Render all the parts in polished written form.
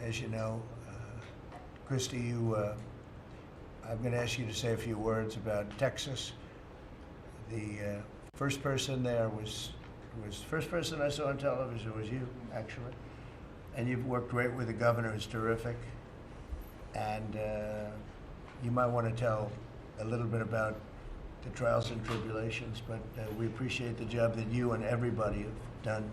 as you know, Christy, I'm going to ask you to say a few words about Texas. The first person there was first person I saw on television was you, actually. And you've worked great with the governor, who's terrific. And you might want to tell a little bit about the trials and tribulations, but we appreciate the job that you and everybody have done.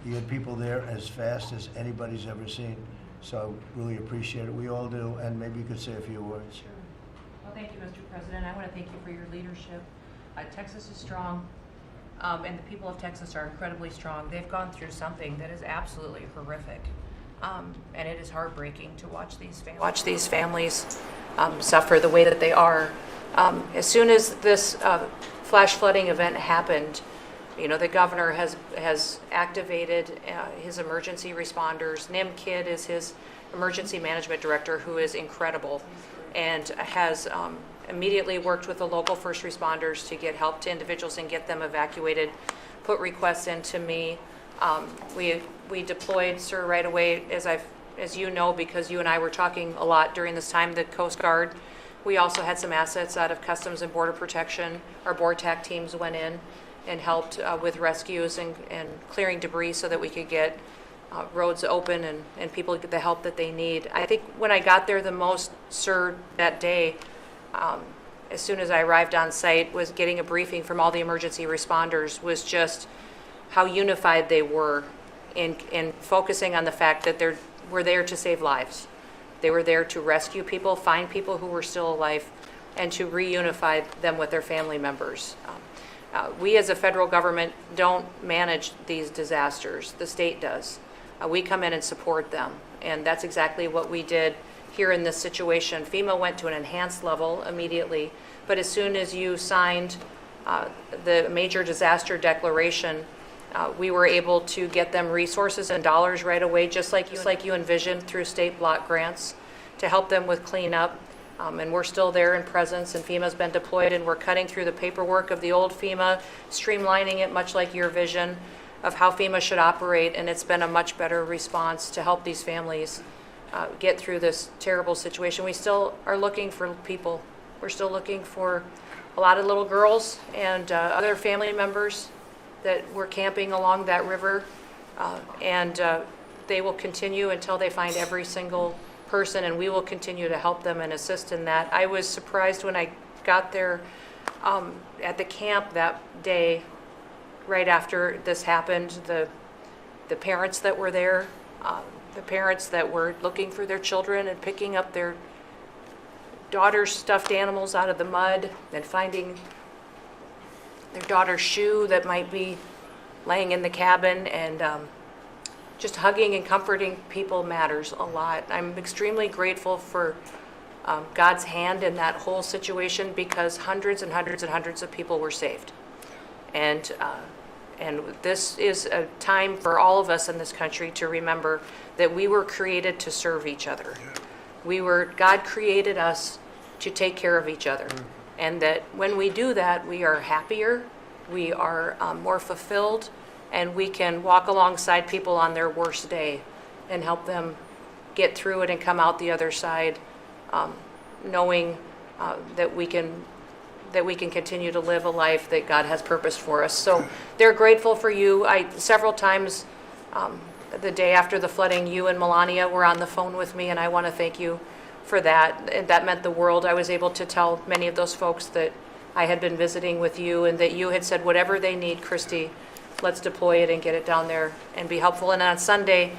You had people there as fast as anybody's ever seen, so really appreciate it. We all do, and maybe you could say a few words. Sure. Well, thank you, Mr. President. I want to thank you for your leadership. Texas is strong, and the people of Texas are incredibly strong. They've gone through something that is absolutely horrific, and it is heartbreaking to watch these families suffer the way that they are. As soon as this flash flooding event happened, you know, the governor has activated his emergency responders. Nim Kidd is his emergency management director, who is incredible, and has immediately worked with the local first responders to get help to individuals and get them evacuated, put requests into me. We deployed, sir, right away, as you know, because you and I were talking a lot during this time, the Coast Guard. We also had some assets out of Customs and Border Protection. Our BORTAC teams went in and helped with rescues and clearing debris so that we could get roads open and people get the help that they need. I think when I got there the most, sir, that day, as soon as I arrived on site, was getting a briefing from all the emergency responders, was just how unified they were in focusing on the fact that we're there to save lives. They were there to rescue people, find people who were still alive, and to reunify them with their family members. We as a federal government don't manage these disasters. The state does. We come in and support them, and that's exactly what we did here in this situation. FEMA went to an enhanced level immediately, but as soon as you signed the major disaster declaration, we were able to get them resources and dollars right away, just like you envisioned, through state block grants to help them with cleanup. And we're still there in presence, and FEMA's been deployed, and we're cutting through the paperwork of the old FEMA, streamlining it much like your vision of how FEMA should operate, and it's been a much better response to help these families get through this terrible situation. We still are looking for people. We're still looking for a lot of little girls and other family members that were camping along that river, and they will continue until they find every single person, and we will continue to help them and assist in that. I was surprised when I got there at the camp that day, right after this happened, the parents that were there, the parents that were looking for their children and picking up their daughter's stuffed animals out of the mud and finding their daughter's shoe that might be laying in the cabin, and just hugging and comforting people matters a lot. I'm extremely grateful for God's hand in that whole situation, because hundreds and hundreds and hundreds of people were saved. And this is a time for all of us in this country to remember that we were created to serve each other. God created us to take care of each other. And that when we do that, we are happier, we are more fulfilled, and we can walk alongside people on their worst day and help them get through it and come out the other side, knowing that we can continue to live a life that God has purposed for us. So they're grateful for you. Several times the day after the flooding, you and Melania were on the phone with me, and I want to thank you for that. And that meant the world. I was able to tell many of those folks that I had been visiting with you, and that you had said, whatever they need, Christy, let's deploy it and get it down there and be helpful. And on Sunday,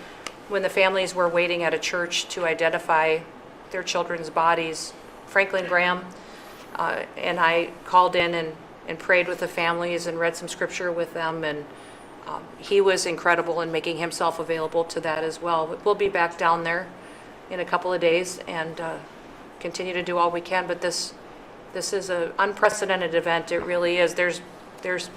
when the families were waiting at a church to identify their children's bodies, Franklin Graham and I called in and prayed with the families and read some scripture with them, and he was incredible in making himself available to that as well. We'll be back down there in a couple of days and continue to do all we can, but this is an unprecedented event. It really is. There's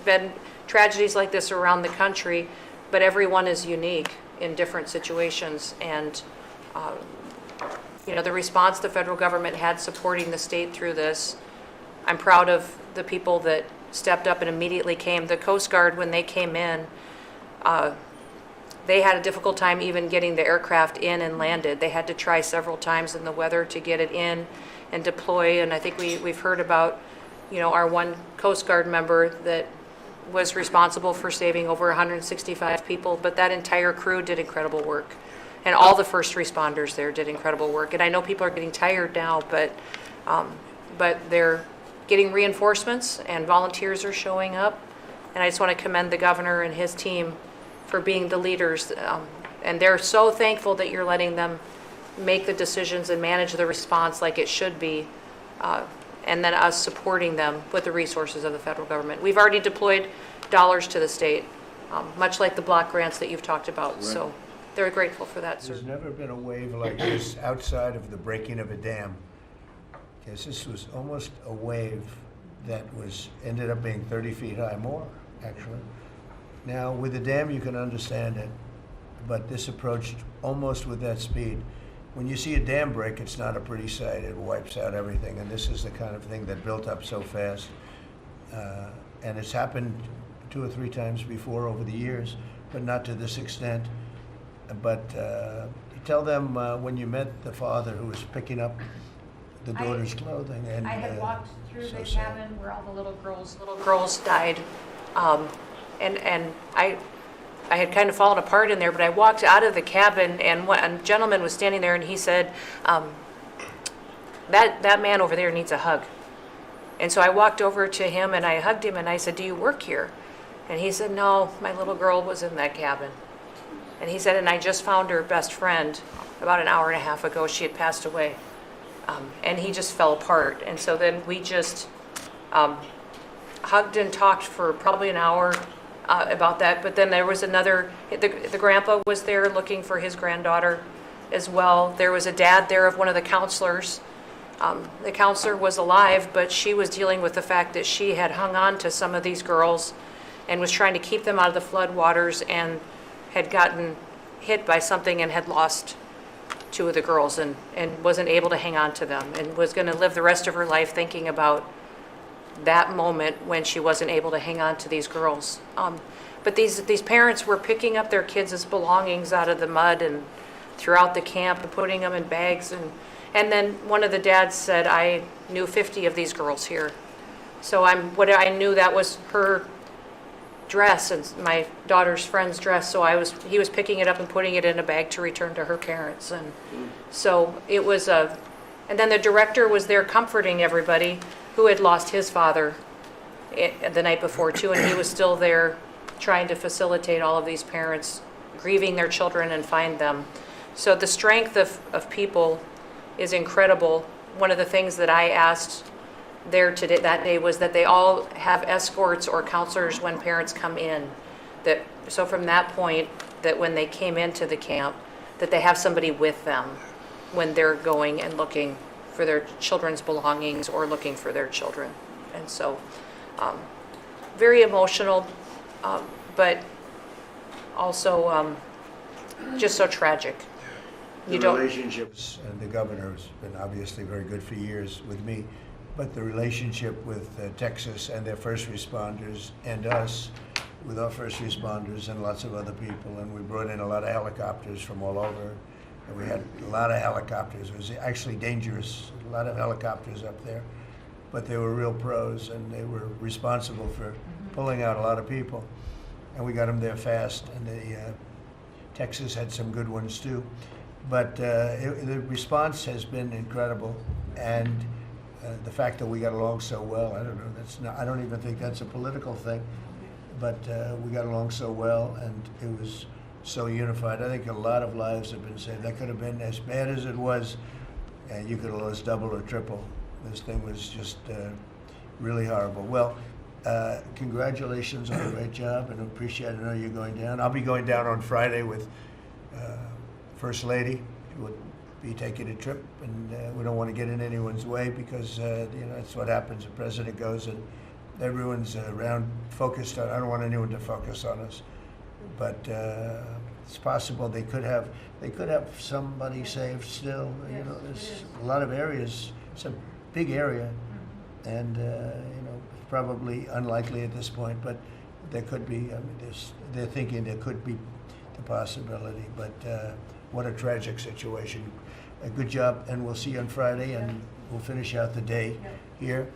been tragedies like this around the country, but everyone is unique in different situations, and the response the federal government had supporting the state through this, I'm proud of the people that stepped up and immediately came. The Coast Guard, when they came in, they had a difficult time even getting the aircraft in and landed. They had to try several times in the weather to get it in and deploy. And I think we've heard about, our one Coast Guard member that was responsible for saving over 165 people, but that entire crew did incredible work. And all the first responders there did incredible work. And I know people are getting tired now, but they're getting reinforcements and volunteers are showing up. And I just want to commend the governor and his team for being the leaders. And they're so thankful that you're letting them make the decisions and manage the response like it should be. And then us supporting them with the resources of the federal government. We've already deployed dollars to the state, much like the block grants that you've talked about. Right. So they're grateful for that. There's never been a wave like this outside of the breaking of a dam. Because this was almost a wave that ended up being 30 feet high, more actually. Now with the dam you can understand it, but this approached almost with that speed. When you see a dam break, it's not a pretty sight. It wipes out everything, and this is the kind of thing that built up so fast. And it's happened 2 or 3 times before over the years, but not to this extent. But tell them when you met the father who was picking up the daughter's clothing. And I had walked through so the sad. cabin where all the little girls died, and I had kind of fallen apart in there, but I walked out of the cabin, and a gentleman was standing there, and he said, that man over there needs a hug. And so I walked over to him, and I hugged him, and I said, do you work here? And he said, no, my little girl was in that cabin. And he said, and I just found her best friend about an hour and a half ago. She had passed away. And he just fell apart. And so then we just hugged and talked for probably an hour about that. But then there was the grandpa was there looking for his granddaughter as well. There was a dad there of one of the counselors. The counselor was alive, but she was dealing with the fact that she had hung on to some of these girls and was trying to keep them out of the flood waters and had gotten hit by something and had lost 2 of the girls and wasn't able to hang on to them and was going to live the rest of her life thinking about that moment when she wasn't able to hang on to these girls. But these parents were picking up their kids' belongings out of the mud and throughout the camp and putting them in bags. And then one of the dads said, I knew 50 of these girls here. So I knew that was her dress and my daughter's friend's dress. So he was picking it up and putting it in a bag to return to her parents. And so it was and then the director was there comforting everybody who had lost his father the night before too. And he was still there trying to facilitate all of these parents grieving their children and find them. So the strength of people is incredible. One of the things that I asked there today, that day, was that they all have escorts or counselors when parents come in. So from that point, that when they came into the camp, that they have somebody with them when they're going and looking for their children's belongings or looking for their children. And so very emotional, but also just so tragic. The relationships, and the governor has been obviously very good for years with me, but the relationship with Texas and their first responders and us with our first responders and lots of other people, and we brought in a lot of helicopters from all over, and we had a lot of helicopters. It was actually dangerous, a lot of helicopters up there, but they were real pros, and they were responsible for pulling out a lot of people, and we got them there fast, and Texas had some good ones too. But the response has been incredible, and the fact that we got along so well, I don't know, I don't even think that's a political thing, but we got along so well, and it was so unified. I think a lot of lives have been saved. That could have been as bad as it was, and you could have lost double or triple. This thing was just really horrible. Well, congratulations on a great job, and appreciate it. I know you're going down. I'll be going down on Friday with First Lady. We'll be taking a trip, and we don't want to get in anyone's way because that's what happens. The president goes and everyone's around focused on. I don't want anyone to focus on us, but it's possible they could have somebody saved still. Yes, there's a lot of areas. It's a big area, and probably unlikely at this point, but there could be. They're thinking there could be the possibility. But what a tragic situation. A good job, and we'll see you on Friday, and we'll finish out the day here.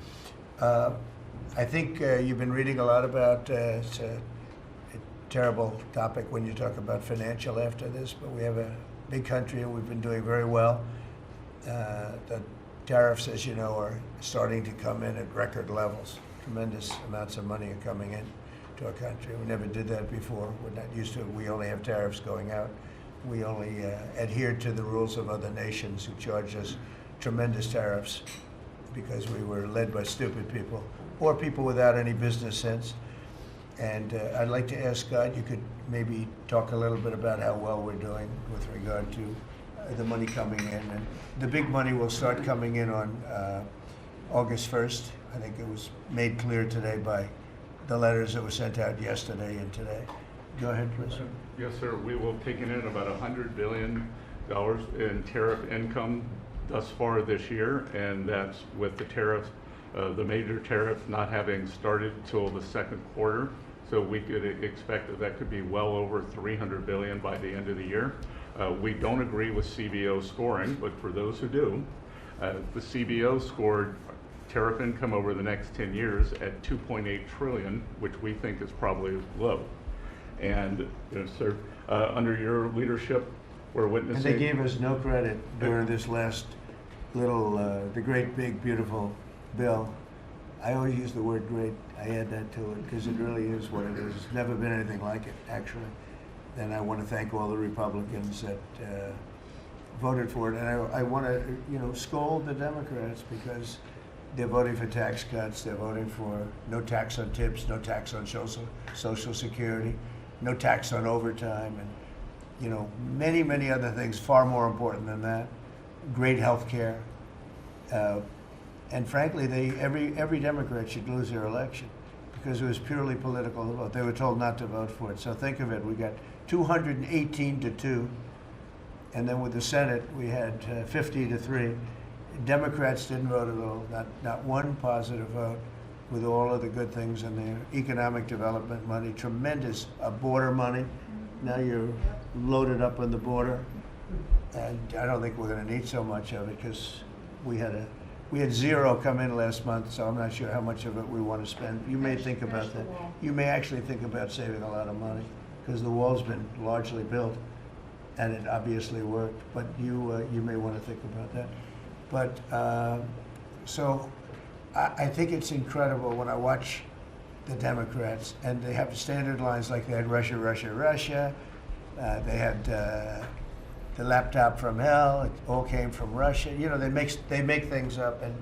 I think you've been reading a lot about, it's a terrible topic when you talk about financial after this, but we have a big country and we've been doing very well. The tariffs, as you know, are starting to come in at record levels. Tremendous amounts of money are coming in to our country. We never did that before. We're not used to it. We only have tariffs going out. We only adhere to the rules of other nations who charge us tremendous tariffs because we were led by stupid people or people without any business sense. And I'd like to ask Scott, you could maybe talk a little bit about how well we're doing with regard to the money coming in. And the big money will start coming in on August 1st. I think it was made clear today by the letters that were sent out yesterday and today. Go ahead, Chris. Yes, sir. We will have taken in about $100 billion in tariff income thus far this year, and that's with the tariffs, the major tariff not having started till the second quarter. So we could expect that could be well over $300 billion by the end of the year. We don't agree with CBO scoring, but for those who do, the CBO scored tariff income over the next 10 years at $2.8 trillion, which we think is probably low. And sir, under your leadership, we're witnessing. And they gave us no credit during this last little, the great, big, beautiful bill. I always use the word great. I add that to it because it really is what it is. It's never been anything like it, actually. And I want to thank all the Republicans that voted for it. And I want to, scold the Democrats because they're voting for tax cuts. They're voting for no tax on tips, no tax on Social Security, no tax on overtime, and many, many other things far more important than that. Great health care. And frankly, every Democrat should lose their election because it was purely political vote. They were told not to vote for it. So think of it, we got 218 to 2, and then with the Senate, we had 50 to 3. Democrats didn't vote at all, not one positive vote, with all of the good things in there. Economic development money, tremendous border money. Now you're loaded up on the border, and I don't think we're going to need so much of it because we had zero come in last month, so I'm not sure how much of it we want to spend. You may think about that. You may actually think about saving a lot of money because the wall's been largely built, and it obviously worked. But you may want to think about that. But so I think it's incredible when I watch the Democrats, and they have standard lines like they had Russia, Russia, Russia. They had the laptop from hell. It all came from Russia. They make things up and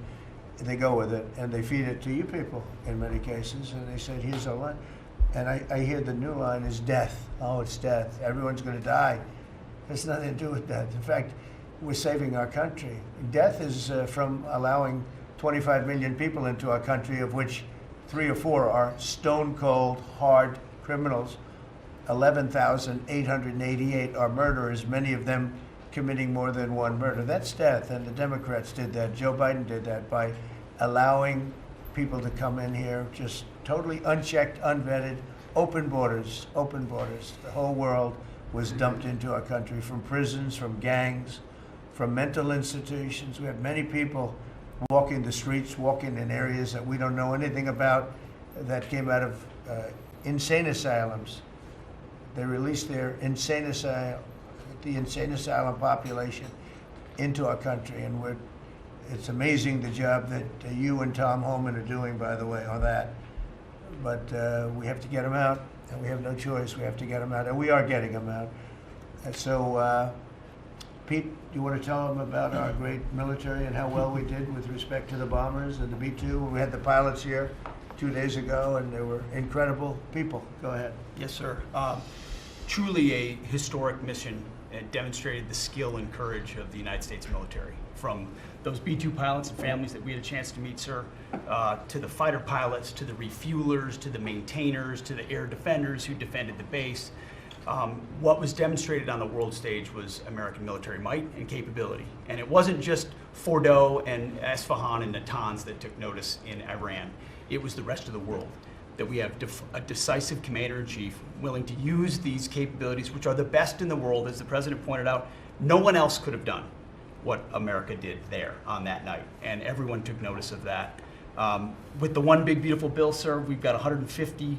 they go with it, and they feed it to you people in many cases. And they said, "Here's a line," and I hear the new line is death. Oh, it's death. Everyone's going to die. There's nothing to do with that. In fact, we're saving our country. Death is from allowing 25 million people into our country, of which 3 or 4 are stone cold, hard criminals. 11,888 are murderers, many of them committing more than one murder. That's death, and the Democrats did that. Joe Biden did that by allowing people to come in here just totally unchecked, unvetted, open borders, open borders. The whole world was dumped into our country from prisons, from gangs, from mental institutions. We have many people walking the streets, walking in areas that we don't know anything about, that came out of insane asylums. They released the insane asylum population into our country, and it's amazing the job that you and Tom Homan are doing, by the way, on that. But we have to get them out, and we have no choice. We have to get them out, and we are getting them out. And so, Pete, do you want to tell them about our great military and how well we did with respect to the bombers and the B-2? We had the pilots here 2 days ago, and they were incredible people. Go ahead. Yes, sir. Truly a historic mission. It demonstrated the skill and courage of the United States military. From those B-2 pilots and families that we had a chance to meet, sir, to the fighter pilots, to the refuelers, to the maintainers, to the air defenders who defended the base. What was demonstrated on the world stage was American military might and capability. And it wasn't just Fordo and Esfahan and Natanz that took notice in Iran. It was the rest of the world. that we have a decisive commander-in-chief willing to use these capabilities, which are the best in the world. As the president pointed out, no one else could have done what America did there on that night, and everyone took notice of that. With the One Big Beautiful Bill, sir, we've got $150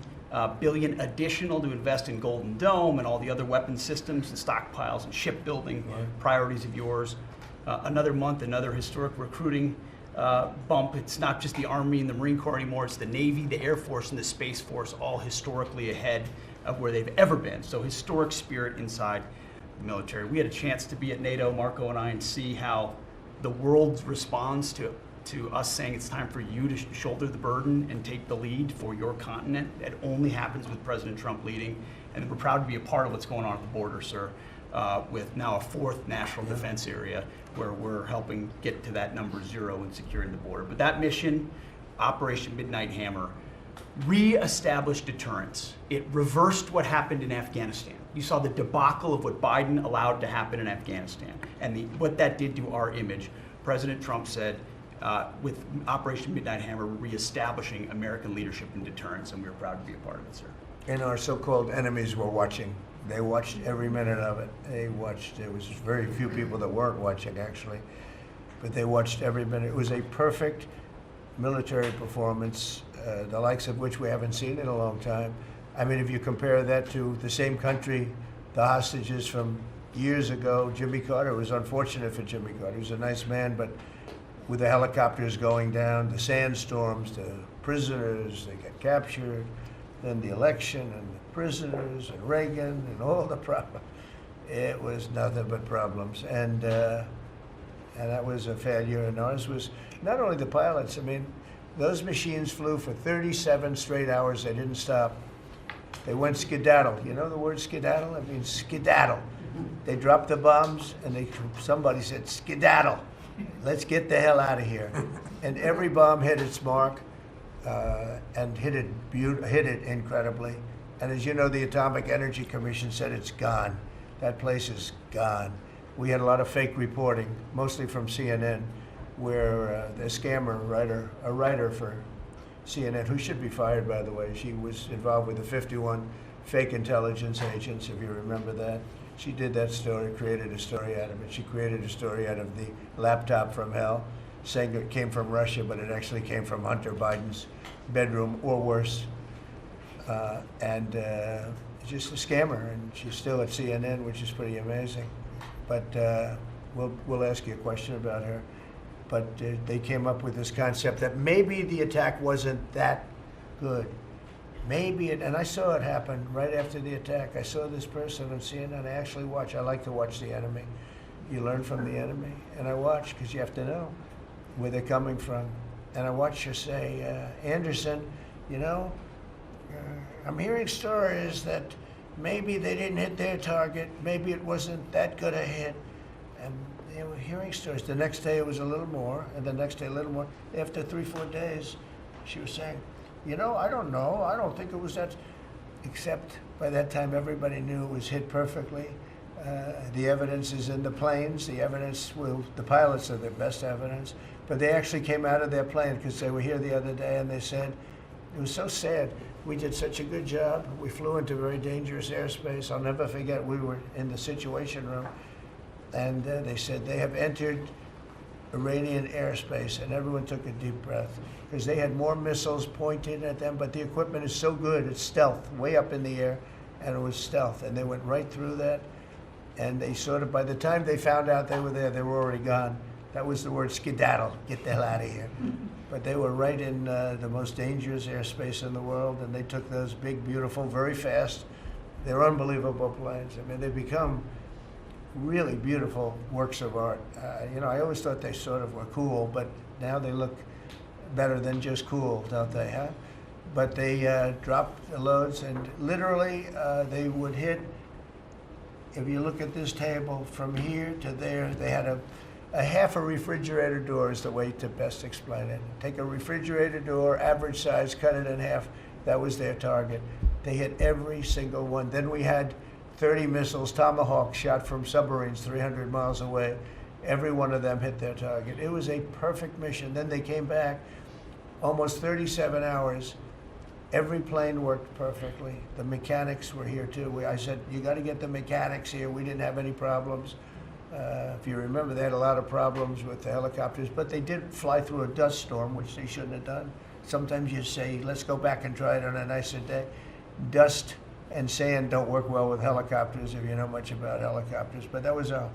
billion additional to invest in Golden Dome and all the other weapons systems and stockpiles and shipbuilding priorities of yours. Another month, another historic recruiting bump. It's not just the Army and the Marine Corps anymore, it's the Navy, the Air Force, and the Space Force, all historically ahead of where they've ever been. So historic spirit inside the military. We had a chance to be at NATO, Marco and I, and see how the world responds to us saying it's time for you to shoulder the burden and take the lead for your continent. It only happens with President Trump leading, and we're proud to be a part of what's going on at the border, sir, with now a fourth national defense area where we're helping get to that number 0 in securing the border. But that mission, Operation Midnight Hammer, re-established deterrence. It reversed what happened in Afghanistan. You saw the debacle of what Biden allowed to happen in Afghanistan and what that did to our image. President Trump said, with Operation Midnight Hammer, reestablishing American leadership and deterrence, and we're proud to be a part of it, sir. And our so-called enemies were watching. They watched every minute of it. They watched. There was very few people that weren't watching, actually, but they watched every minute. It was a perfect military performance, the likes of which we haven't seen in a long time. I mean, if you compare that to the same country, the hostages from years ago, Jimmy Carter, it was unfortunate for Jimmy Carter. He was a nice man, but with the helicopters going down, the sandstorms, the prisoners, they got captured, then the election and the prisoners and Reagan and all the problems. It was nothing but problems. And that was a failure. And ours was not only the pilots. I mean, those machines flew for 37 straight hours. They didn't stop. They went skedaddle. You know the word skedaddle? It means skedaddle. They dropped the bombs and somebody said, skedaddle. Let's get the hell out of here. And every bomb hit its mark and hit it incredibly. And as you know, the Atomic Energy Commission said it's gone. That place is gone. We had a lot of fake reporting, mostly from CNN, where the scammer writer, a writer for CNN, who should be fired, by the way, she was involved with the 51 fake intelligence agents, if you remember that. She did that story, created a story out of it. She created a story out of the laptop from hell, saying it came from Russia, but it actually came from Hunter Biden's bedroom, or worse. Just a scammer, and she's still at CNN, which is pretty amazing. But we'll ask you a question about her. But they came up with this concept that maybe the attack wasn't that good. Maybe it, and I saw it happen right after the attack. I saw this person on CNN. I like to watch the enemy. You learn from the enemy. And I watch, because you have to know where they're coming from. And I watched her say, Anderson, you know, I'm hearing stories that maybe they didn't hit their target. Maybe it wasn't that good a hit. And they were hearing stories. The next day it was a little more, and the next day a little more. After 3-4 days, she was saying, you know, I don't know. I don't think it was that. Except by that time, everybody knew it was hit perfectly. The evidence is in the planes. The evidence, the pilots are the best evidence. But they actually came out of their plane, because they were here the other day, and they said, it was so sad. We did such a good job. We flew into very dangerous airspace. I'll never forget, we were in the Situation Room, and they said they have entered Iranian airspace, and everyone took a deep breath, because they had more missiles pointed at them, but the equipment is so good, it's stealth, way up in the air, and it was stealth, and they went right through that, and they sort of, by the time they found out they were there, they were already gone. That was the word skedaddle, get the hell out of here. But they were right in the most dangerous airspace in the world, and they took those big, beautiful, very fast, they're unbelievable planes. I mean, they become really beautiful works of art. You know, I always thought they sort of were cool, but now they look better than just cool, don't they, huh? But they dropped the loads, and literally they would hit, if you look at this table, from here to there, they had a half a refrigerator door is the way to best explain it. Take a refrigerator door, average size, cut it in half. That was their target. They hit every single one. Then we had 30 missiles, Tomahawk, shot from submarines 300 miles away. Every one of them hit their target. It was a perfect mission. Then they came back almost 37 hours Every plane worked perfectly. The mechanics were here too. I said, you got to get the mechanics here. We didn't have any problems. If you remember, they had a lot of problems with the helicopters, but they did fly through a dust storm, which they shouldn't have done. Sometimes you say, let's go back and try it on a nicer day. Dust and sand don't work well with helicopters if you know much about helicopters, but that was a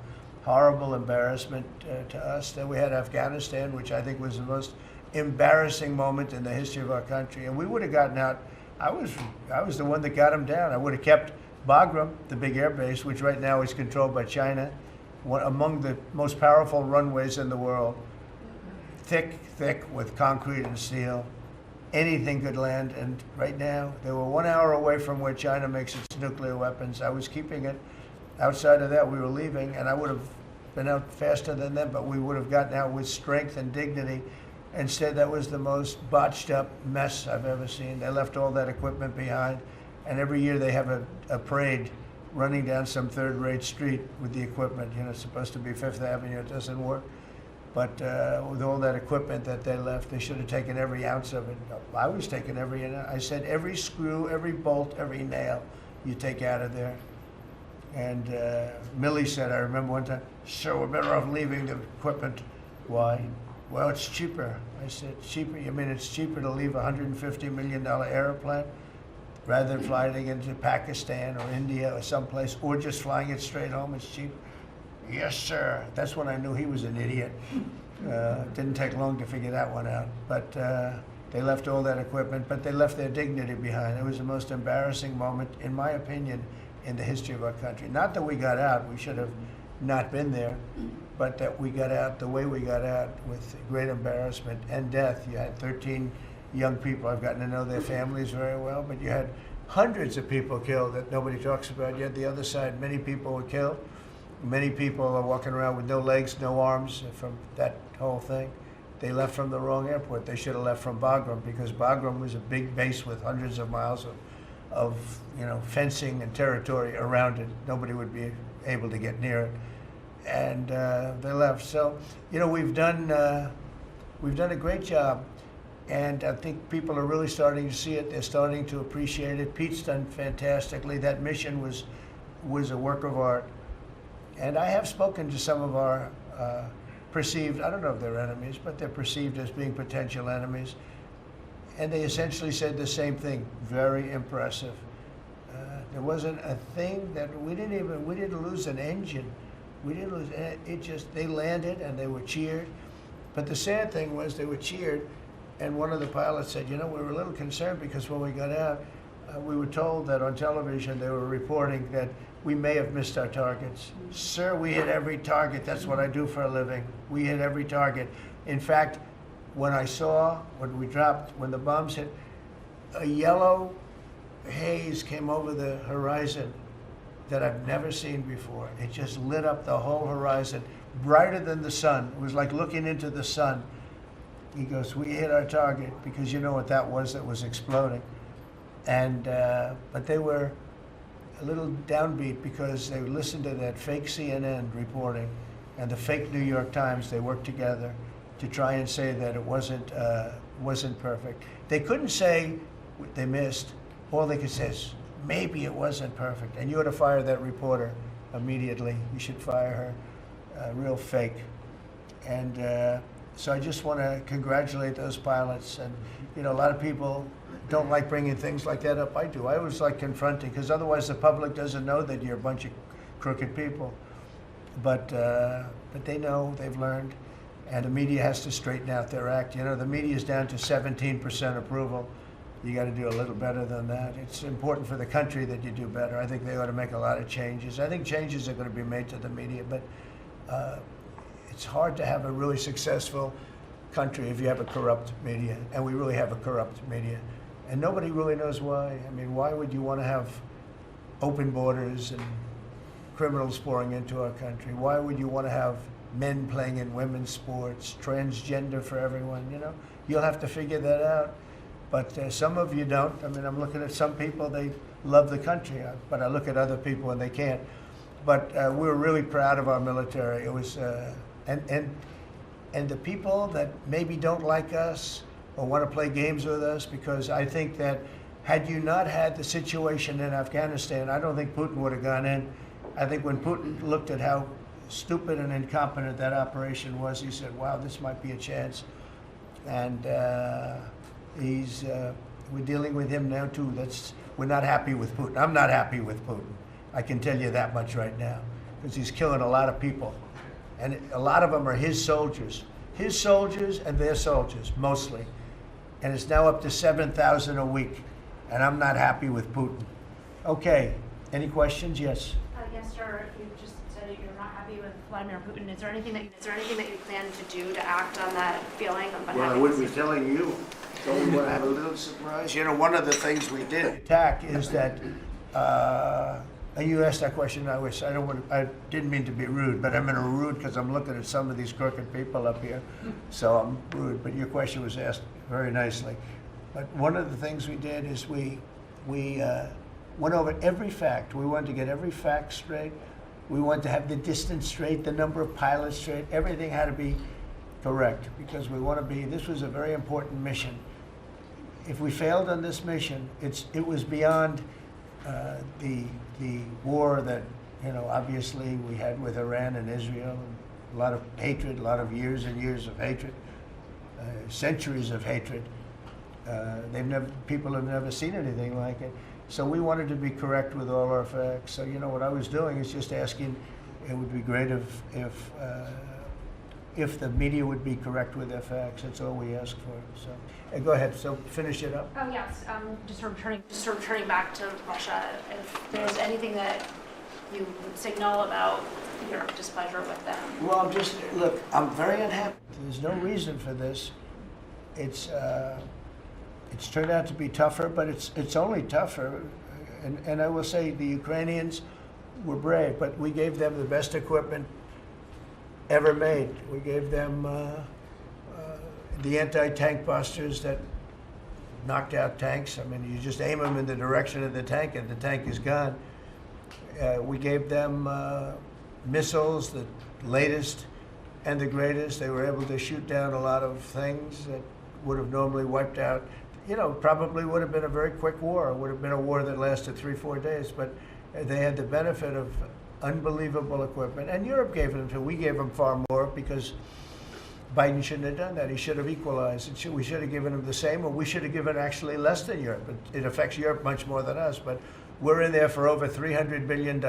horrible embarrassment to us. Then we had Afghanistan, which I think was the most embarrassing moment in the history of our country, and we would have gotten out. I was the one that got them down. I would have kept Bagram, the big air base, which right now is controlled by China, one among the most powerful runways in the world, thick with concrete and steel. Anything could land, and right now they were 1 hour away from where China makes its nuclear weapons. I was keeping it. Outside of that, we were leaving, and I would have been out faster than them, but we would have gotten out with strength and dignity. Instead, that was the most botched up mess I've ever seen. They left all that equipment behind, and every year they have a parade running down some third-rate street with the equipment. You know, it's supposed to be Fifth Avenue. It doesn't work. But with all that equipment that they left, they should have taken every ounce of it. I was taking every ounce. I said every screw, every bolt, every nail you take out of there. And Millie said, I remember one time, sir, we're better off leaving the equipment. Why? Well, it's cheaper. I said, cheaper? You mean it's cheaper to leave a $150 million airplane rather than flying it into Pakistan or India or someplace, or just flying it straight home? It's cheaper. Yes, sir. That's when I knew he was an idiot. Didn't take long to figure that one out. But they left all that equipment, but they left their dignity behind. It was the most embarrassing moment, in my opinion, in the history of our country. Not that we got out. We should have not been there, but that we got out the way we got out, with great embarrassment and death. You had 13 young people. I've gotten to know their families very well, but you had hundreds of people killed that nobody talks about. You had the other side. Many people were killed. Many people are walking around with no legs, no arms from that whole thing. They left from the wrong airport. They should have left from Bagram, because Bagram was a big base with hundreds of miles of fencing and territory around it. Nobody would be able to get near it. And they left. So, we've done a great job, and I think people are really starting to see it. They're starting to appreciate it. Pete's done fantastically. That mission was a work of art. And I have spoken to some of our perceived, I don't know if they're enemies, but they're perceived as being potential enemies. And they essentially said the same thing. Very impressive. There wasn't a thing that we didn't lose an engine. We didn't lose it. They landed and they were cheered. But the sad thing was they were cheered, and one of the pilots said, we were a little concerned because when we got out, we were told that on television they were reporting that we may have missed our targets. Sir, we hit every target. That's what I do for a living. We hit every target. In fact, when the bombs hit, a yellow haze came over the horizon that I've never seen before. It just lit up the whole horizon, brighter than the sun. It was like looking into the sun. He goes, we hit our target, because you know what that was exploding. And but they were a little downbeat because they listened to that fake CNN reporting and the fake New York Times. They worked together to try and say that it wasn't perfect. They couldn't say they missed. All they could say is, maybe it wasn't perfect. And you ought to fire that reporter immediately. You should fire her. Real fake. And so I just want to congratulate those pilots. And a lot of people don't like bringing things like that up. I do. I always like confronting, because otherwise the public doesn't know that you're a bunch of crooked people. But they know, they've learned, and the media has to straighten out their act. The media is down to 17% approval. You got to do a little better than that. It's important for the country that you do better. I think they ought to make a lot of changes. I think changes are going to be made to the media, but it's hard to have a really successful country if you have a corrupt media, and we really have a corrupt media. And nobody really knows why. I mean, why would you want to have open borders and criminals pouring into our country? Why would you want to have men playing in women's sports, transgender for everyone? You'll have to figure that out. But some of you don't. I mean, I'm looking at some people, they love the country, but I look at other people and they can't. But we're really proud of our military. It was, and the people that maybe don't like us or want to play games with us, because I think that Had you not had the situation in Afghanistan, I don't think Putin would have gone in. I think when Putin looked at how stupid and incompetent that operation was, he said, wow, this might be a chance. And we're dealing with him now too. We're not happy with Putin. I'm not happy with Putin. I can tell you that much right now, because he's killing a lot of people. And a lot of them are his soldiers and their soldiers, mostly. And it's now up to 7,000 a week. And I'm not happy with Putin. Okay, any questions? Yes. Yes, sir. You just said that you're not happy with Vladimir Putin. Is there anything that you plan to do to act on that feeling of unhappiness? Well, I wouldn't be telling you. So we want to have a little surprise. You know, one of the things we did attack is that. You asked that question. I didn't mean to be rude, but I'm in a rude because I'm looking at some of these crooked people up here, so I'm rude. But your question was asked very nicely. But one of the things we did is we went over every fact. We wanted to get every fact straight. We wanted to have the distance straight, the number of pilots straight. Everything had to be correct because we want to be. This was a very important mission. If we failed on this mission, it was beyond the war that obviously we had with Iran and Israel, and a lot of hatred, a lot of years and years of hatred, centuries of hatred. People have never seen anything like it. So we wanted to be correct with all our facts. So what I was doing is just asking. It would be great if the media would be correct with their facts. That's all we ask for. So go ahead. So finish it up. Oh yes. Just returning back to Russia. If there's anything that you would signal about your displeasure with them. Well, look. I'm very unhappy. There's no reason for this. It's turned out to be tougher, but it's only tougher. And I will say the Ukrainians were brave, but we gave them the best equipment ever made. We gave them the anti-tank busters that knocked out tanks. I mean, you just aim them in the direction of the tank and the tank is gone. We gave them missiles, the latest and the greatest. They were able to shoot down a lot of things that would have normally wiped out. Probably would have been a very quick war. It would have been a war that lasted 3-4 days, but they had the benefit of unbelievable equipment. And Europe gave them too. We gave them far more because Biden shouldn't have done that. He should have equalized. We should have given them the same, or we should have given actually less than Europe. It affects Europe much more than us, but we're in there for over $300 billion.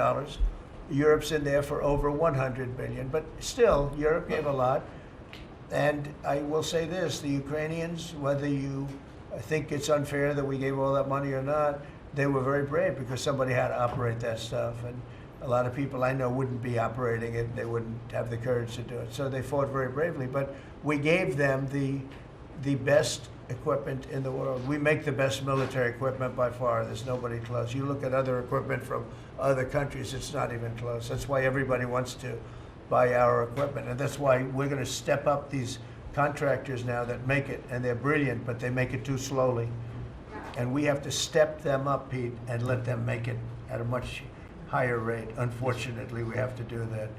Europe's in there for over $100 billion, but still, Europe gave a lot. And I will say this, the Ukrainians, whether you think it's unfair that we gave all that money or not, they were very brave because somebody had to operate that stuff. And a lot of people I know wouldn't be operating it. They wouldn't have the courage to do it. So they fought very bravely. But we gave them the best equipment in the world. We make the best military equipment by far. There's nobody close. You look at other equipment from other countries, it's not even close. That's why everybody wants to buy our equipment. And that's why we're going to step up these contractors now that make it, and they're brilliant, but they make it too slowly. And we have to step them up, Pete, and let them make it at a much higher rate. Unfortunately, we have to do that.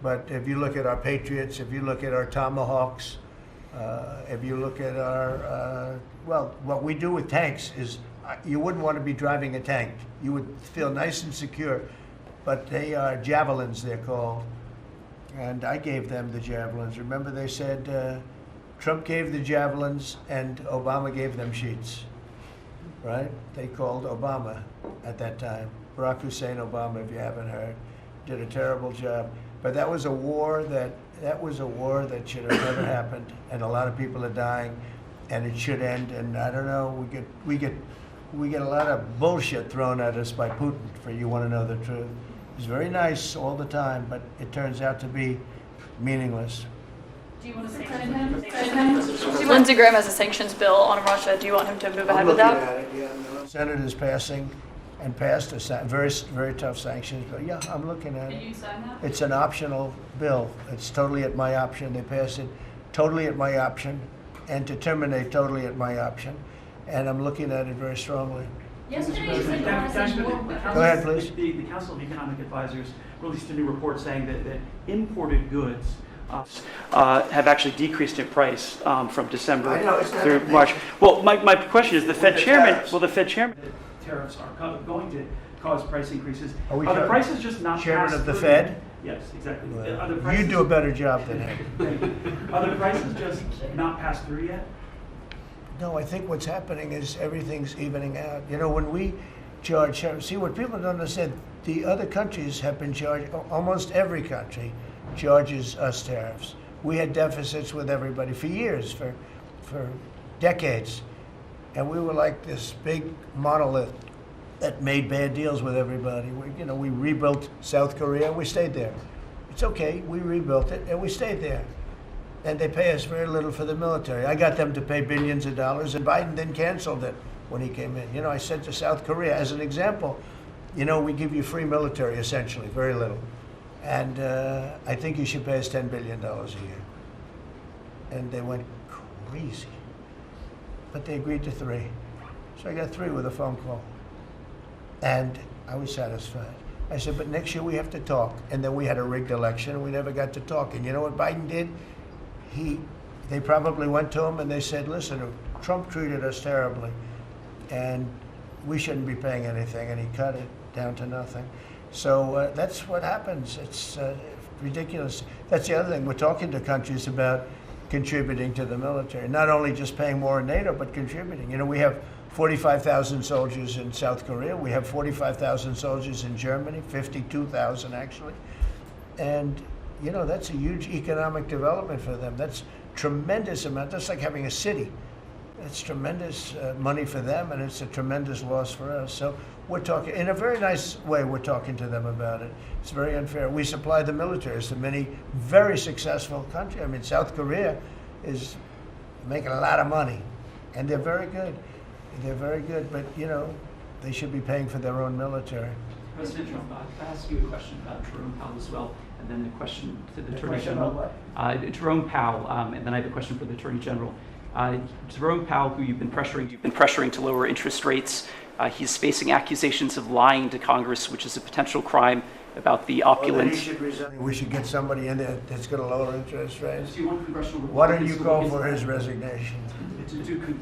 But if you look at our Patriots, if you look at our Tomahawks, if you look at our, what we do with tanks is, you wouldn't want to be driving a tank. You would feel nice and secure, but they are javelins, they're called. And I gave them the javelins. Remember they said Trump gave the javelins and Obama gave them sheets, right? They called Obama at that time. Barack Hussein Obama, if you haven't heard, did a terrible job. But that was a war that should have never happened, and a lot of people are dying, and it should end. And I don't know, we get a lot of bullshit thrown at us by Putin. For you want to know the truth. He's very nice all the time, but it turns out to be meaningless. Do you want to say something? Lindsey Graham has a sanctions bill on Russia. Do you want him to move ahead with that? I'm looking at it, yeah. No. Senate is passing and passed a very, very tough sanctions bill. Yeah, I'm looking at it. Can you sign that? It's an optional bill. It's totally at my option. They passed it totally at my option and to terminate totally at my option. And I'm looking at it very strongly. Yesterday you said Go ahead, please. The Council of Economic Advisors released a new report saying that imported goods have actually decreased in price from December I know, it's not through a- March. Well, my question is, the Fed chairman, tariffs. well, the Fed chairman, tariffs are going to cause price increases. Are we Are the talking- prices just not Chairman passed of the through Fed? yet? Yes, exactly. Well, Are the you prices, do a better job than him. are the prices just not passed through yet? No, I think what's happening is everything's evening out. You know, when we charge, see, what people don't understand, the other countries have been charged, almost every country charges us tariffs. We had deficits with everybody for years, for decades. And we were like this big monolith that made bad deals with everybody. We rebuilt South Korea and we stayed there. It's okay, we rebuilt it and we stayed there. And they pay us very little for the military. I got them to pay billions of dollars, and Biden then canceled it when he came in. I said to South Korea, as an example, we give you free military, essentially, very little. And I think you should pay us $10 billion a year. And they went crazy. But they agreed to 3. So I got 3 with a phone call. And I was satisfied. I said, but next year we have to talk. And then we had a rigged election, and we never got to talk. And you know what Biden did? They probably went to him and they said, listen, Trump treated us terribly and we shouldn't be paying anything, and he cut it down to nothing. So that's what happens. It's ridiculous. That's the other thing. We're talking to countries about contributing to the military, not only just paying more in NATO, but contributing. We have 45,000 soldiers in South Korea. We have 45,000 soldiers in Germany, 52,000 actually. And that's a huge economic development for them. That's tremendous amount. That's like having a city. It's tremendous money for them, and it's a tremendous loss for us. So we're talking, in a very nice way, we're talking to them about it. It's very unfair. We supply the militaries to many very successful countries. I mean, South Korea is making a lot of money, and they're very good. They're very good, but, they should be paying for their own military. President Trump, I'll ask you a question about Jerome Powell as well, and then a question to the Attorney General. Jerome Powell, and then I have a question for the Attorney General. Jerome Powell, who you've been pressuring to lower interest rates, he's facing accusations of lying to Congress, which is a potential crime about the opulent. He should resign. We should get somebody in there that's going to lower interest rates. Do you want congressional Why don't Republicans you to go look for into his that? resignation?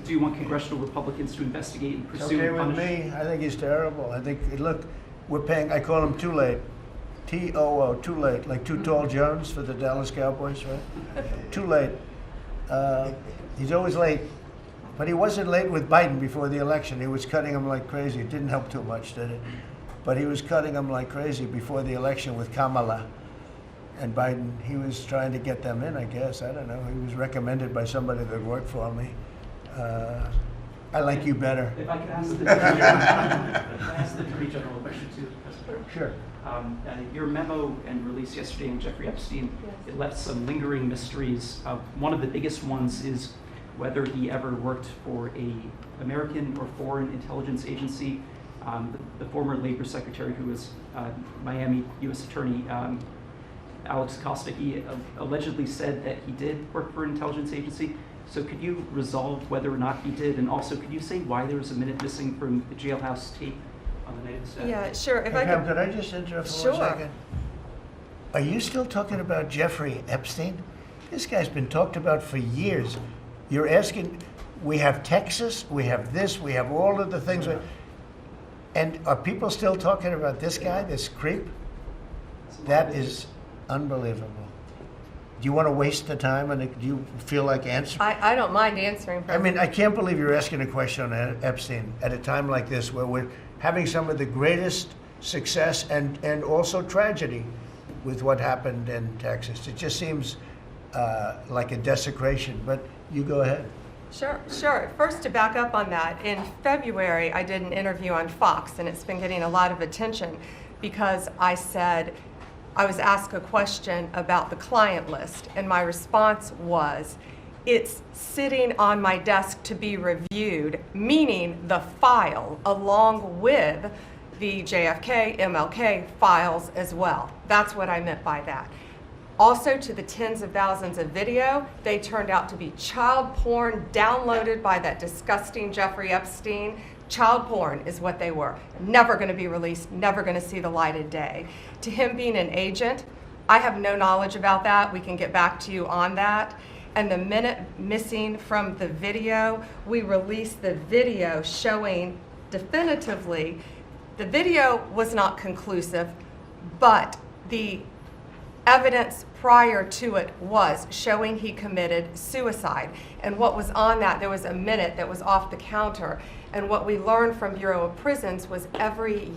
Do you want congressional Republicans to investigate and It's pursue okay and with punish? me. I think he's terrible. I think, look, we're paying, I call him Too Late. T-O-O, Too Late, like Too Tall Jones for the Dallas Cowboys, right? Too late. He's always late. But he wasn't late with Biden before the election. He was cutting him like crazy. It didn't help too much, did it? But he was cutting him like crazy before the election with Kamala. And Biden, he was trying to get them in, I guess. I don't know. He was recommended by somebody that worked for me. I like you better. If I could ask the Attorney General a question too, President. Sure. Your memo and release yesterday on Jeffrey Epstein, it left some lingering mysteries. One of the biggest ones is whether he ever worked for a American or foreign intelligence agency. The former Labor Secretary, who was Miami U.S. Attorney Alex Acosta, he allegedly said that he did work for an intelligence agency. So could you resolve whether or not he did? And also, could you say why there was a minute missing from the jailhouse tape on the night of the stabbing? Yeah, sure. If Hey, I Pam, could, could I just interrupt for Sure. 1 second? Are you still talking about Jeffrey Epstein? This guy's been talked about for years. You're asking, we have Texas, we have this, we have all of the things. And are people still talking about this guy, this creep? That is unbelievable. Do you want to waste the time, and do you feel like answering? I don't mind answering. I mean, I can't believe you're asking a question on Epstein at a time like this, where we're having some of the greatest success and also tragedy with what happened in Texas. It just seems like a desecration, but you go ahead. Sure. First, to back up on that, in February, I did an interview on Fox, and it's been getting a lot of attention because I said, I was asked a question about the client list, and my response was, it's sitting on my desk to be reviewed, meaning the file along with the JFK, MLK files as well. That's what I meant by that. Also, to the tens of thousands of video, they turned out to be child porn downloaded by that disgusting Jeffrey Epstein. Child porn is what they were. Never going to be released, never going to see the light of day. To him being an agent, I have no knowledge about that. We can get back to you on that. And the minute missing from the video, we released the video showing definitively the video was not conclusive, but the evidence prior to it was showing he committed suicide. And what was on that, there was a minute that was off the counter. And what we learned from Bureau of Prisons was every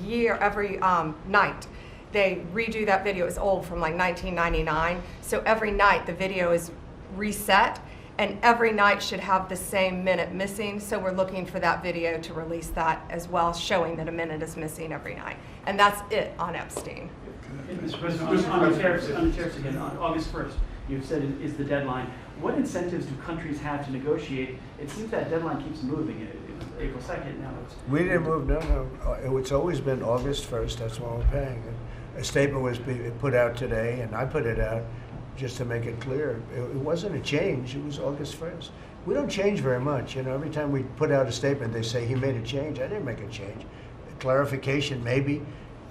night, they redo that video. It's old, from like 1999. So every night the video is reset, and every night should have the same minute missing. So we're looking for that video to release that as well, showing that a minute is missing every night. And that's it on Epstein. Mr. President, on the tariffs again, on August 1st, you've said is the deadline. What incentives do countries have to negotiate? It seems that deadline keeps moving. It was April 2nd, now it's... We didn't move, no. It's always been August 1st, that's when we're paying. A statement was put out today, and I put it out just to make it clear. It wasn't a change, it was August 1st. We don't change very much, you know. Every time we put out a statement, they say he made a change. I didn't make a change. Clarification, maybe.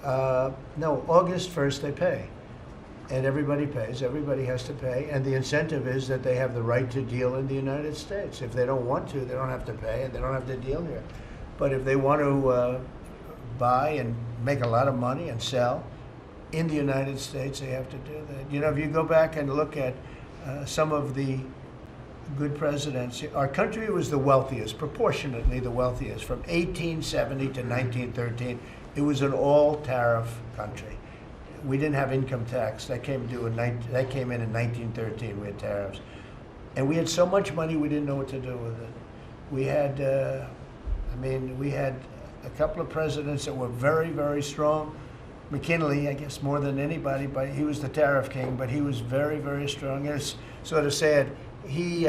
No, August 1st they pay. And everybody pays, everybody has to pay. And the incentive is that they have the right to deal in the United States. If they don't want to, they don't have to pay, and they don't have to deal here. But if they want to buy and make a lot of money and sell in the United States, they have to do that. You know, if you go back and look at some of the good presidents, our country was the wealthiest, proportionately the wealthiest, from 1870 to 1913. It was an all-tariff country. We didn't have income tax. That came in in 1913. We had tariffs. And we had so much money we didn't know what to do with it. We had, we had a couple of presidents that were very, very strong. McKinley, I guess more than anybody, but he was the tariff king, but he was very, very strong. It's sort of sad. He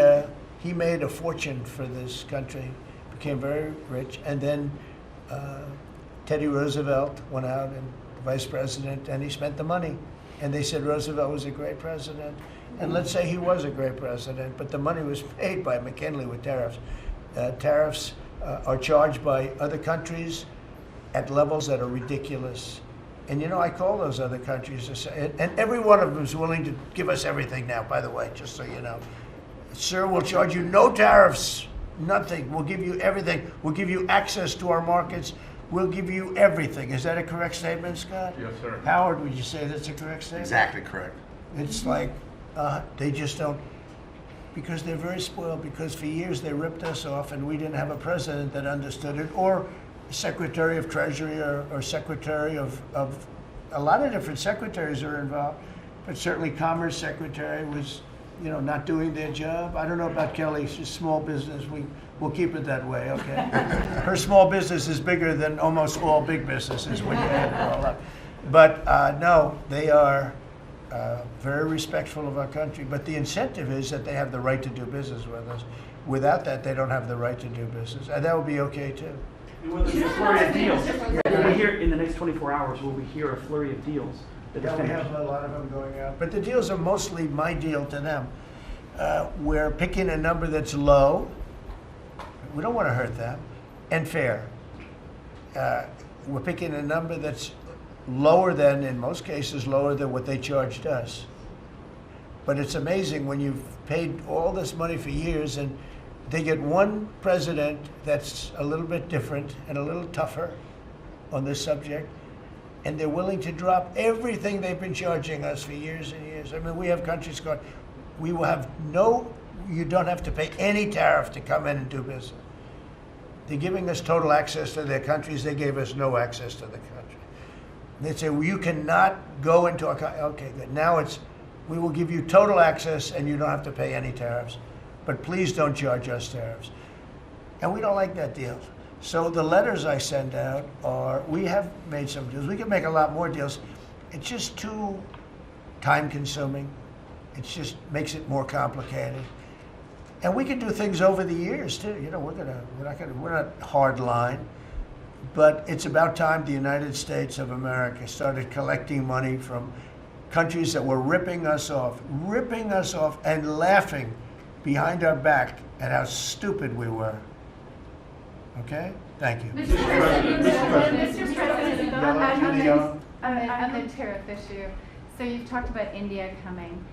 made a fortune for this country, became very rich, and then Teddy Roosevelt went out and vice president, and he spent the money. And they said Roosevelt was a great president. And let's say he was a great president, but the money was paid by McKinley with tariffs. Tariffs are charged by other countries at levels that are ridiculous. And you know, I call those other countries, and every one of them is willing to give us everything now, by the way, just so you know. Sir, we'll charge you no tariffs, nothing. We'll give you everything. We'll give you access to our markets. We'll give you everything. Is that a correct statement, Scott? Yes, sir. Howard, would you say that's a correct statement? Exactly correct. It's like they just don't, because they're very spoiled, because for years they ripped us off and we didn't have a president that understood it, or Secretary of Treasury or Secretary of a lot of different secretaries are involved, but certainly Commerce Secretary was, you know, not doing their job. I don't know about Kelly, she's small business. We'll keep it that way, okay? Her small business is bigger than almost all big businesses when you add it all up. But no, they are very respectful of our country. But the incentive is that they have the right to do business with us. Without that, they don't have the right to do business. And that would be okay too. And will there be a flurry of deals? Will we hear, in the next 24 hours, will we hear a flurry of deals? Yeah, we have a lot of them going out. But the deals are mostly my deal to them. We're picking a number that's low. We don't want to hurt them. And fair. We're picking a number that's lower than, in most cases, lower than what they charged us. But it's amazing when you've paid all this money for years and they get one president that's a little bit different and a little tougher on this subject, and they're willing to drop everything they've been charging us for years and years. I mean, we have countries going, we will have you don't have to pay any tariff to come in and do business. They're giving us total access to their countries. They gave us no access to the country. They say, well, you cannot go into our country. Okay, good. Now it's, we will give you total access and you don't have to pay any tariffs. But please don't charge us tariffs. And we don't like that deal. So the letters I send out are, we have made some deals. We can make a lot more deals. It's just too time consuming. It just makes it more complicated. And we can do things over the years too. You know, we're not hard line. But it's about time the United States of America started collecting money from countries that were ripping us off and laughing behind our back at how stupid we were. Okay? Thank you. Mr. President, on the tariff issue, So you've talked about India coming,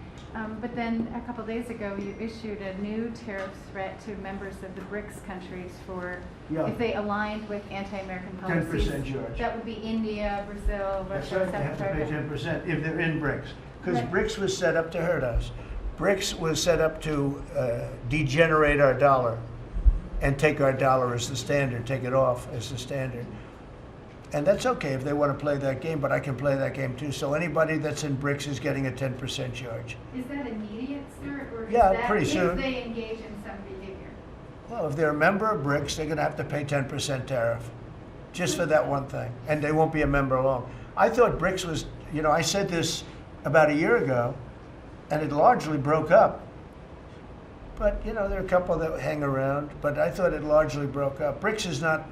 but then a couple days ago you issued a new tariff threat to members of the BRICS countries for Yeah. if they aligned with anti-American policies. 10% charge. That would be India, Brazil, That's Russia, right, they have South to pay Africa. 10% if they're in BRICS. Because Right. BRICS was set up to hurt us. BRICS was set up to degenerate our dollar and take our dollar as the standard, take it off as the standard. And that's okay if they want to play that game, but I can play that game too. So anybody that's in BRICS is getting a 10% charge. Is that immediate, sir, or is Yeah, that pretty soon. if they engage in some behavior? Well, if they're a member of BRICS, they're going to have to pay 10% tariff, just for that one thing, and they won't be a member long. I thought BRICS was, I said this about a year ago, and it largely broke up. But, there are a couple that hang around, but I thought it largely broke up. BRICS is not,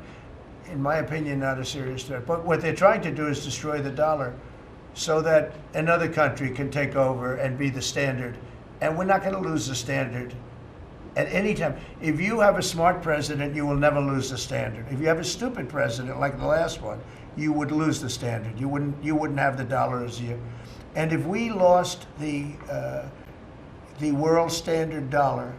in my opinion, not a serious threat. But what they're trying to do is destroy the dollar so that another country can take over and be the standard. And we're not going to lose the standard at any time. If you have a smart president, you will never lose the standard. If you have a stupid president like the last one, you would lose the standard. You wouldn't have the dollar as you. And if we lost the world standard dollar,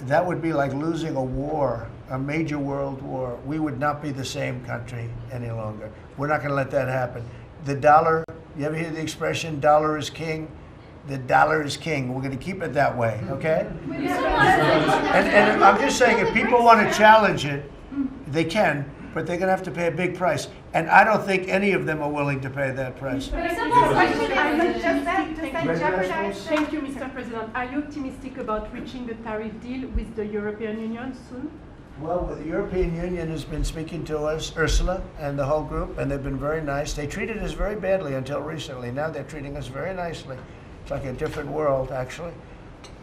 that would be like losing a war, a major world war. We would not be the same country any longer. We're not going to let that happen. The dollar, you ever hear the expression, dollar is king? The dollar is king. We're going to keep it that way, okay? And I'm just saying, if people want to challenge it, they can, but they're going to have to pay a big price. And I don't think any of them are willing to pay that price. But I guess the question is, does that Regular jeopardize? schools? Thank you, Mr. President. Are you optimistic about reaching the tariff deal with the European Union soon? Well, the European Union has been speaking to us, Ursula and the whole group, and they've been very nice. They treated us very badly until recently. Now they're treating us very nicely. It's like a different world, actually.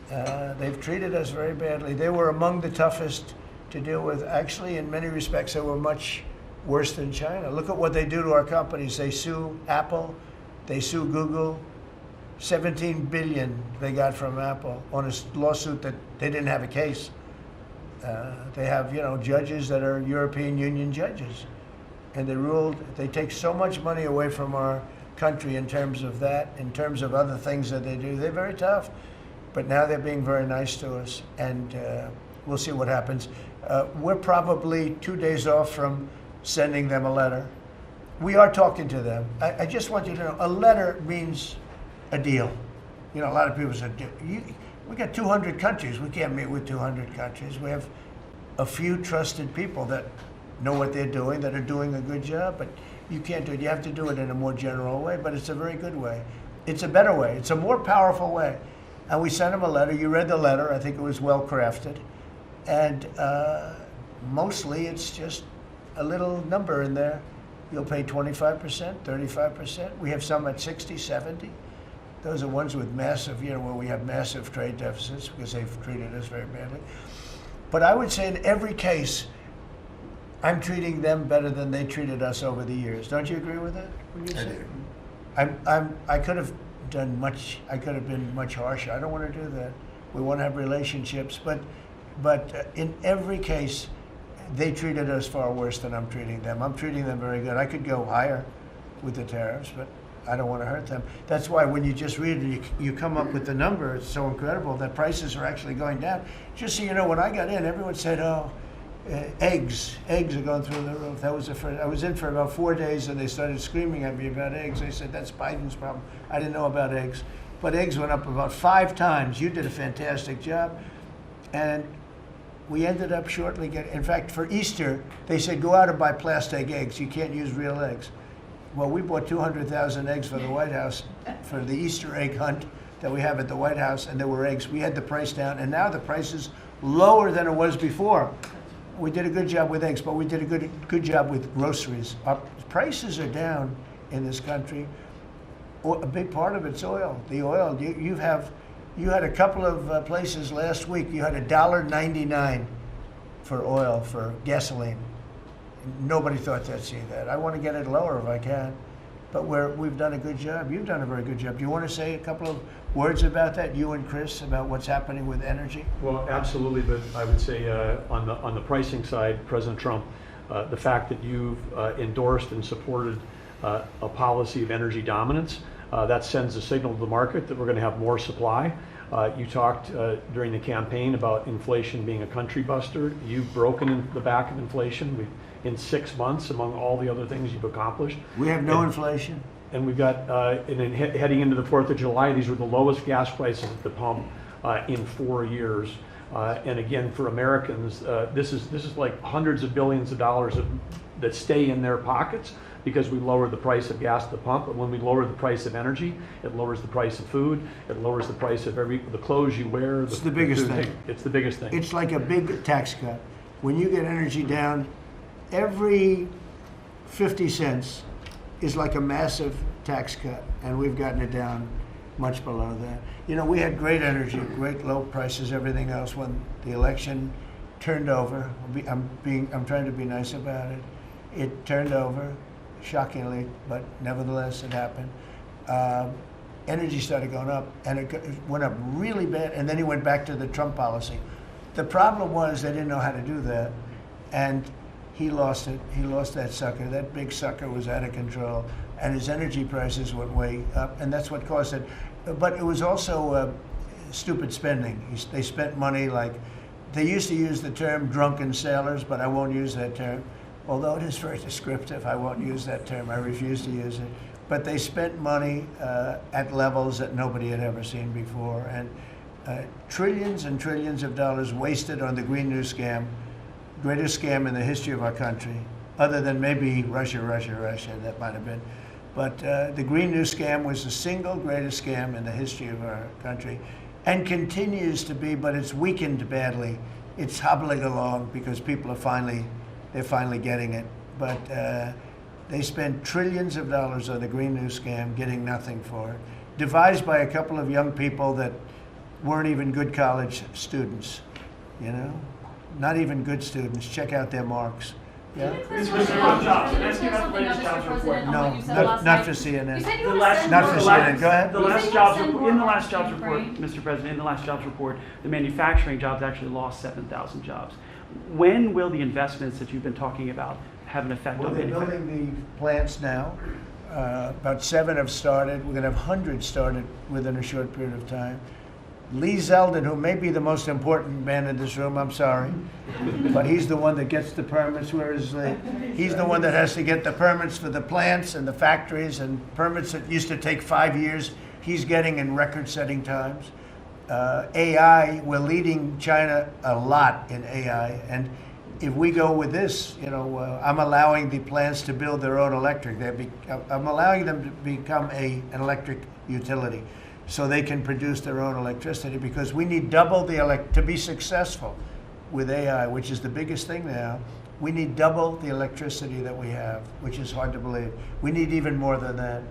They've treated us very badly. They were among the toughest to deal with. Actually, in many respects, they were much worse than China. Look at what they do to our companies. They sue Apple, they sue Google. 17 billion they got from Apple on a lawsuit that they didn't have a case. They have, judges that are European Union judges, and they ruled. They take so much money away from our country in terms of that, in terms of other things that they do. They're very tough, but now they're being very nice to us, and we'll see what happens. We're probably 2 days off from sending them a letter. We are talking to them. I just want you to know, a letter means a deal. A lot of people said, we got 200 countries. We can't meet with 200 countries. We have a few trusted people that know what they're doing, that are doing a good job, but you can't do it. You have to do it in a more general way, but it's a very good way. It's a better way. It's a more powerful way. And we sent them a letter. You read the letter. I think it was well crafted. And mostly it's just a little number in there. You'll pay 25%, 35%. We have some at 60, 70. Those are ones with massive, where we have massive trade deficits because they've treated us very badly. But I would say in every case, I'm treating them better than they treated us over the years. Don't you agree with that? I do. I could have done much. I could have been much harsher. I don't want to do that. We want to have relationships, but in every case, they treated us far worse than I'm treating them. I'm treating them very good. I could go higher with the tariffs, but I don't want to hurt them. That's why when you just read it, you come up with the number. It's so incredible that prices are actually going down. Just so you know, when I got in, everyone said, eggs are going through the roof. That was the first. I was in for about 4 days, and they started screaming at me about eggs. They said, that's Biden's problem. I didn't know about eggs. But eggs went up about 5 times. You did a fantastic job. And we ended up shortly getting, in fact, for Easter, they said, go out and buy plastic eggs. You can't use real eggs. Well, we bought 200,000 eggs for the White House for the Easter egg hunt that we have at the White House, and there were eggs. We had the price down, and now the price is lower than it was before. We did a good job with eggs, but we did a good job with groceries. Our prices are down in this country. A big part of it's oil. The oil, you had a couple of places last week, you had $1.99 for oil, for gasoline. Nobody thought they'd see that. I want to get it lower if I can, but we've done a good job. You've done a very good job. Do you want to say a couple of words about that, you and Chris, about what's happening with energy? Well, absolutely, but I would say on the pricing side, President Trump, the fact that you've endorsed and supported a policy of energy dominance That sends a signal to the market that we're going to have more supply. You talked during the campaign about inflation being a country buster. You've broken in the back of inflation. In 6 months, among all the other things you've accomplished. We have no inflation. And we've got, and then heading into the 4th of July, these were the lowest gas prices at the pump in 4 years. And again, for Americans, this is like hundreds of billions of dollars that stay in their pockets because we lower the price of gas at the pump. And when we lower the price of energy, it lowers the price of food. It lowers the price of the clothes you wear. It's the biggest thing. It's the biggest thing. It's like a big tax cut. When you get energy down, every 50 cents is like a massive tax cut, and we've gotten it down much below that. You know, we had great energy, great low prices, everything else. When the election turned over, I'm trying to be nice about it. It turned over, shockingly, but nevertheless it happened. Energy started going up, and it went up really bad, and then he went back to the Trump policy. The problem was they didn't know how to do that, and he lost it. He lost that sucker. That big sucker was out of control, and his energy prices went way up, and that's what caused it. But it was also stupid spending. They spent money like, they used to use the term drunken sailors, but I won't use that term. Although it is very descriptive, I won't use that term. I refuse to use it. But they spent money at levels that nobody had ever seen before, and trillions and trillions of dollars wasted on the Green New Scam. Greatest scam in the history of our country, other than maybe Russia, that might have been. But the Green New Scam was the single greatest scam in the history of our country, and continues to be, but it's weakened badly. It's hobbling along because people are they're finally getting it. But they spent trillions of dollars on the Green New Scam, getting nothing for it. Devised by a couple of young people that weren't even good college students, you know? Not even good students. Check out their marks. Yeah? Let's ask you about the latest jobs report. No, not for CNN. Not for CNN. Go ahead. The last jobs report, in the last jobs report, Mr. President, in the last jobs report, the manufacturing jobs actually lost 7,000 jobs. When will the investments that you've been talking about have an effect Well, on they're manufacturing? building the plants now. About 7 have started. We're going to have hundreds started within a short period of time. Lee Zeldin, who may be the most important man in this room, I'm sorry, but he's the one that gets the permits, whereas he's the one that has to get the permits for the plants and the factories, and permits that used to take 5 years, he's getting in record-setting times. AI, we're leading China a lot in AI, and if we go with this, you know, I'm allowing the plants to build their own electric. I'm allowing them to become an electric utility, so they can produce their own electricity, because we need double to be successful with AI, which is the biggest thing now. We need double the electricity that we have, which is hard to believe. We need even more than that.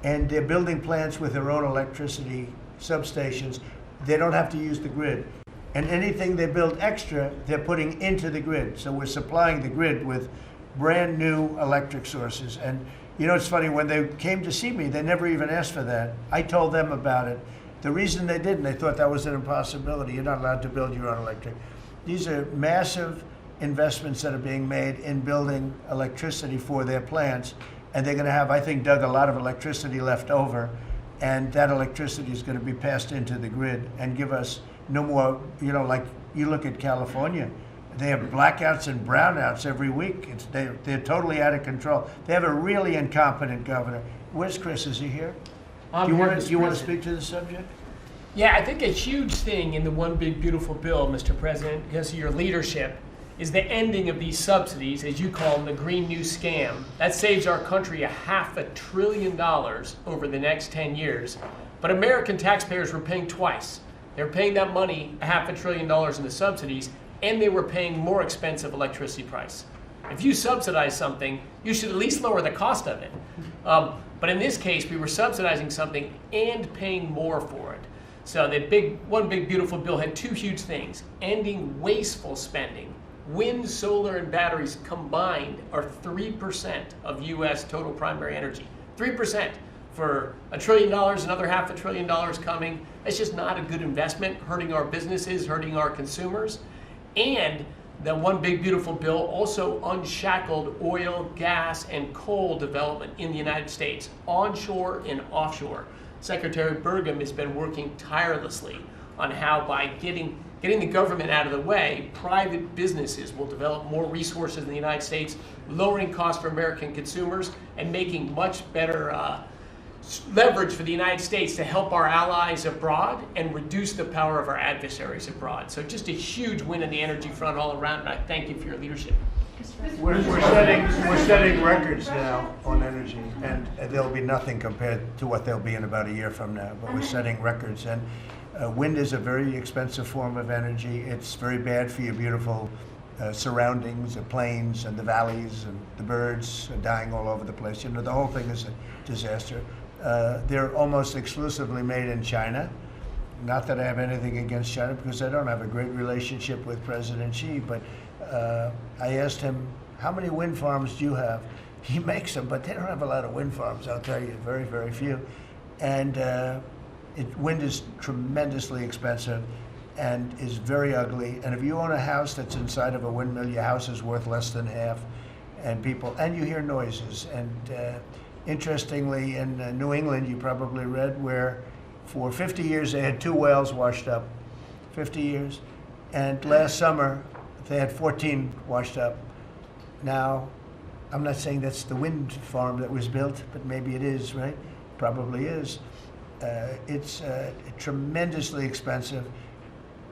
And they're building plants with their own electricity substations. They don't have to use the grid. And anything they build extra, they're putting into the grid. So we're supplying the grid with brand new electric sources. And you know, it's funny, when they came to see me, they never even asked for that. I told them about it. The reason they didn't, they thought that was an impossibility. You're not allowed to build your own electric. These are massive investments that are being made in building electricity for their plants. And they're going to have, I think, Doug, a lot of electricity left over. And that electricity is going to be passed into the grid and give us no more, you know, like you look at California. They have blackouts and brownouts every week. They're totally out of control. They have a really incompetent governor. Where's Chris? Is he here? Do you want to speak to the subject? Yeah, I think a huge thing in the One Big Beautiful Bill, Mr. President, because of your leadership, is the ending of these subsidies, as you call them, the Green New Scam. That saves our country $500 billion over the next 10 years. But American taxpayers were paying twice. They were paying that money, $500 billion in the subsidies, and they were paying more expensive electricity price. If you subsidize something, you should at least lower the cost of it. But in this case, we were subsidizing something and paying more for it. So the One Big Beautiful Bill had two huge things: ending wasteful spending. Wind, solar, and batteries combined are 3% of U.S. total primary energy. 3%. For $1 trillion, another $500 billion coming. It's just not a good investment, hurting our businesses, hurting our consumers. And The One Big Beautiful Bill also unshackled oil, gas, and coal development in the United States, onshore and offshore. Secretary Burgum has been working tirelessly on how, by getting the government out of the way, private businesses will develop more resources in the United States, lowering costs for American consumers and making much better leverage for the United States to help our allies abroad and reduce the power of our adversaries abroad. So just a huge win on the energy front all around, and I thank you for your leadership. We're setting records now on energy, and there'll be nothing compared to what there'll be in about a year from now, but we're setting records. And wind is a very expensive form of energy. It's very bad for your beautiful surroundings, the plains and the valleys, and the birds are dying all over the place. You know, the whole thing is a disaster. They're almost exclusively made in China. Not that I have anything against China, because I don't have a great relationship with President Xi, but I asked him, how many wind farms do you have? He makes them, but they don't have a lot of wind farms, I'll tell you, very, very few. And wind is tremendously expensive and is very ugly. And if you own a house that's inside of a windmill, your house is worth less than half. And you hear noises. And interestingly, in New England, you probably read, where for 50 years they had 2 wells washed up, 50 years. And last summer, they had 14 washed up. Now, I'm not saying that's the wind farm that was built, but maybe it is, right? Probably is. It's tremendously expensive,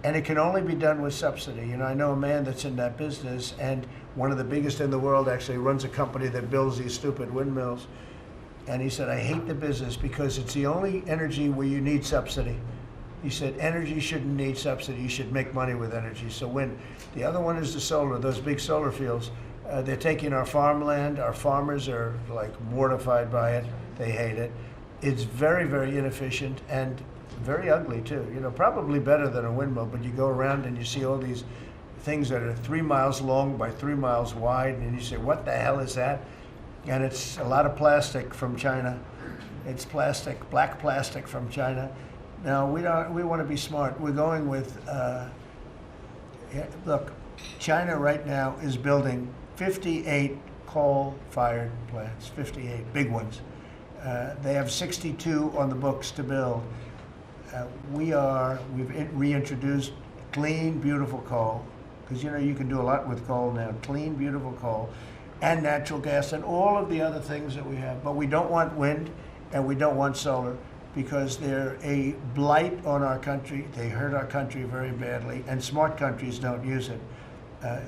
and it can only be done with subsidy. You know, I know a man that's in that business, and one of the biggest in the world actually runs a company that builds these stupid windmills. And he said, I hate the business because it's the only energy where you need subsidy. He said, energy shouldn't need subsidy. You should make money with energy. So wind. The other one is the solar, those big solar fields. They're taking our farmland. Our farmers are like mortified by it. They hate it. It's very, very inefficient and very ugly too. You know, probably better than a windmill, but you go around and you see all these things that are 3 miles long by 3 miles wide, and you say, what the hell is that? And it's a lot of plastic from China. It's plastic, black plastic from China. Now, we want to be smart. We're going with, look, China right now is building 58 coal-fired plants, 58 big ones. They have 62 on the books to build. We've reintroduced clean, beautiful coal, because you know you can do a lot with coal now. Clean, beautiful coal, and natural gas, and all of the other things that we have. But we don't want wind, and we don't want solar, because they're a blight on our country. They hurt our country very badly, and smart countries don't use it.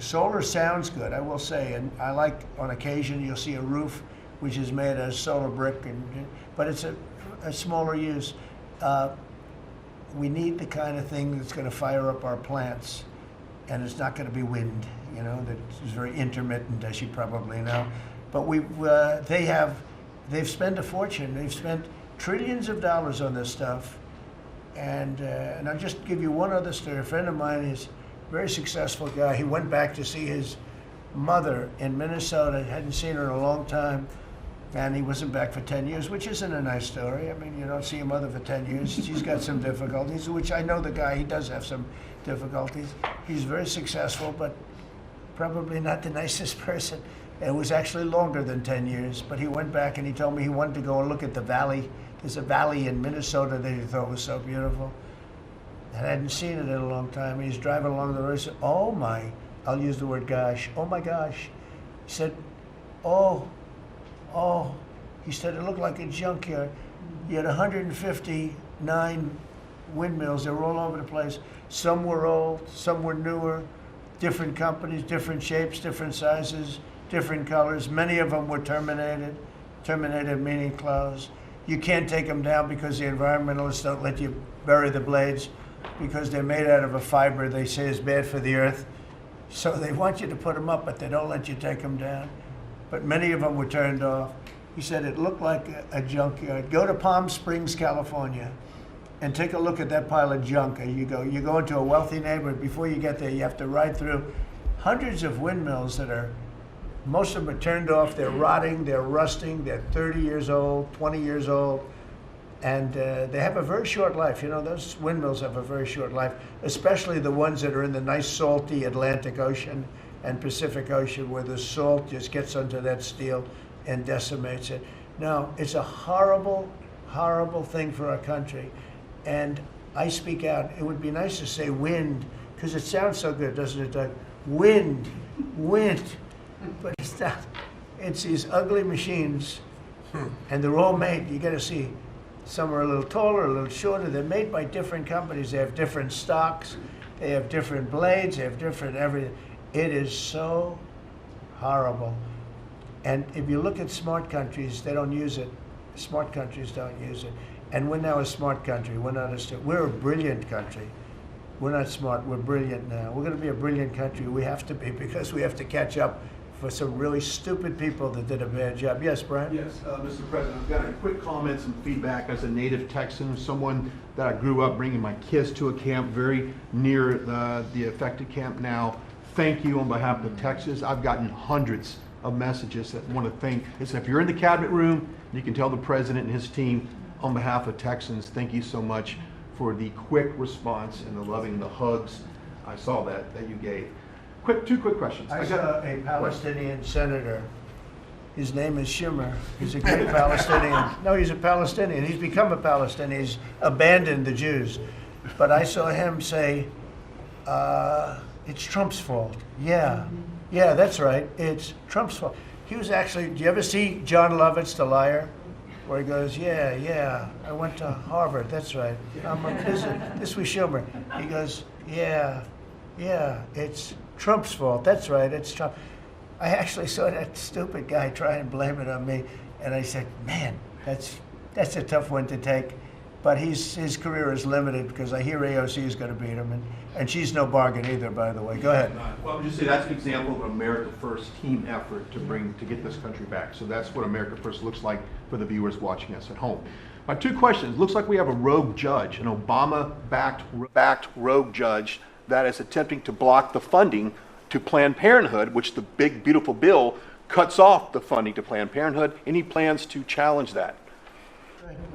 Solar sounds good, I will say, and I like, on occasion, you'll see a roof which is made of solar brick, but it's a smaller use. We need the kind of thing that's going to fire up our plants, and it's not going to be wind, you know, that is very intermittent, as you probably know. But they've spent a fortune. They've spent trillions of dollars on this stuff. And I'll just give you one other story. A friend of mine is a very successful guy. He went back to see his mother in Minnesota, hadn't seen her in a long time, and he wasn't back for 10 years, which isn't a nice story. I mean, you don't see your mother for 10 years. She's got some difficulties, which I know the guy, he does have some difficulties. He's very successful, but probably not the nicest person. It was actually longer than 10 years, but he went back and he told me he wanted to go and look at the valley. There's a valley in Minnesota that he thought was so beautiful. And I hadn't seen it in a long time. He's driving along the road, he said, oh my, I'll use the word gosh, oh my gosh. He said, oh, he said it looked like a junkyard. You had 159 windmills, they were all over the place. Some were old, some were newer, different companies, different shapes, different sizes, different colors. Many of them were terminated meaning closed. You can't take them down because the environmentalists don't let you bury the blades because they're made out of a fiber they say is bad for the earth. So they want you to put them up, but they don't let you take them down. But many of them were turned off. He said it looked like a junkyard. Go to Palm Springs, California, and take a look at that pile of junk. You go into a wealthy neighborhood. Before you get there, you have to ride through hundreds of windmills that are, most of them are turned off. They're rotting, they're rusting, they're 30 years old, 20 years old. And they have a very short life. You know, those windmills have a very short life, especially the ones that are in the nice salty Atlantic Ocean and Pacific Ocean, where the salt just gets under that steel and decimates it. No, it's a horrible, horrible thing for our country. And I speak out. It would be nice to say wind, because it sounds so good, doesn't it, Doug? Wind, wind. But it's not. It's these ugly machines, and they're all made. You got to see. Some are a little taller, a little shorter. They're made by different companies. They have different stocks. They have different blades. They have different everything. It is so horrible. And if you look at smart countries, they don't use it. Smart countries don't use it. And we're now a smart country. We're not we're a brilliant country. We're not smart. We're brilliant now. We're going to be a brilliant country. We have to be, because we have to catch up for some really stupid people that did a bad job. Yes, Brian? Yes, Mr. President, I've got a quick comment, some feedback as a native Texan, someone that I grew up bringing my kids to a camp very near the affected camp now. Thank you on behalf of Texas. I've gotten hundreds of messages that want to thank. If you're in the cabinet room, you can tell the president and his team on behalf of Texans, thank you so much for the quick response and the loving, the hugs. I saw that you gave. Two quick questions. I saw a Palestinian senator. His name is Schumer. He's a great Palestinian. No, he's a Palestinian. He's become a Palestinian. He's abandoned the Jews. But I saw him say, it's Trump's fault. Yeah, that's right. It's Trump's fault. He was actually, do you ever see John Lovitz, The Liar? Where he goes, yeah, I went to Harvard. That's right. This was Schumer. He goes, yeah, it's Trump's fault. That's right, it's Trump. I actually saw that stupid guy try and blame it on me, and I said, man, that's a tough one to take. But his career is limited, because I hear AOC is going to beat him, and she's no bargain either, by the way. Go ahead. Well, I'm just saying that's an example of an America First team effort to get this country back. So that's what America First looks like for the viewers watching us at home. My two questions. Looks like we have a rogue judge, an Obama-backed rogue judge that is attempting to block the funding to Planned Parenthood, which the big, beautiful bill cuts off the funding to Planned Parenthood. Any plans to challenge that?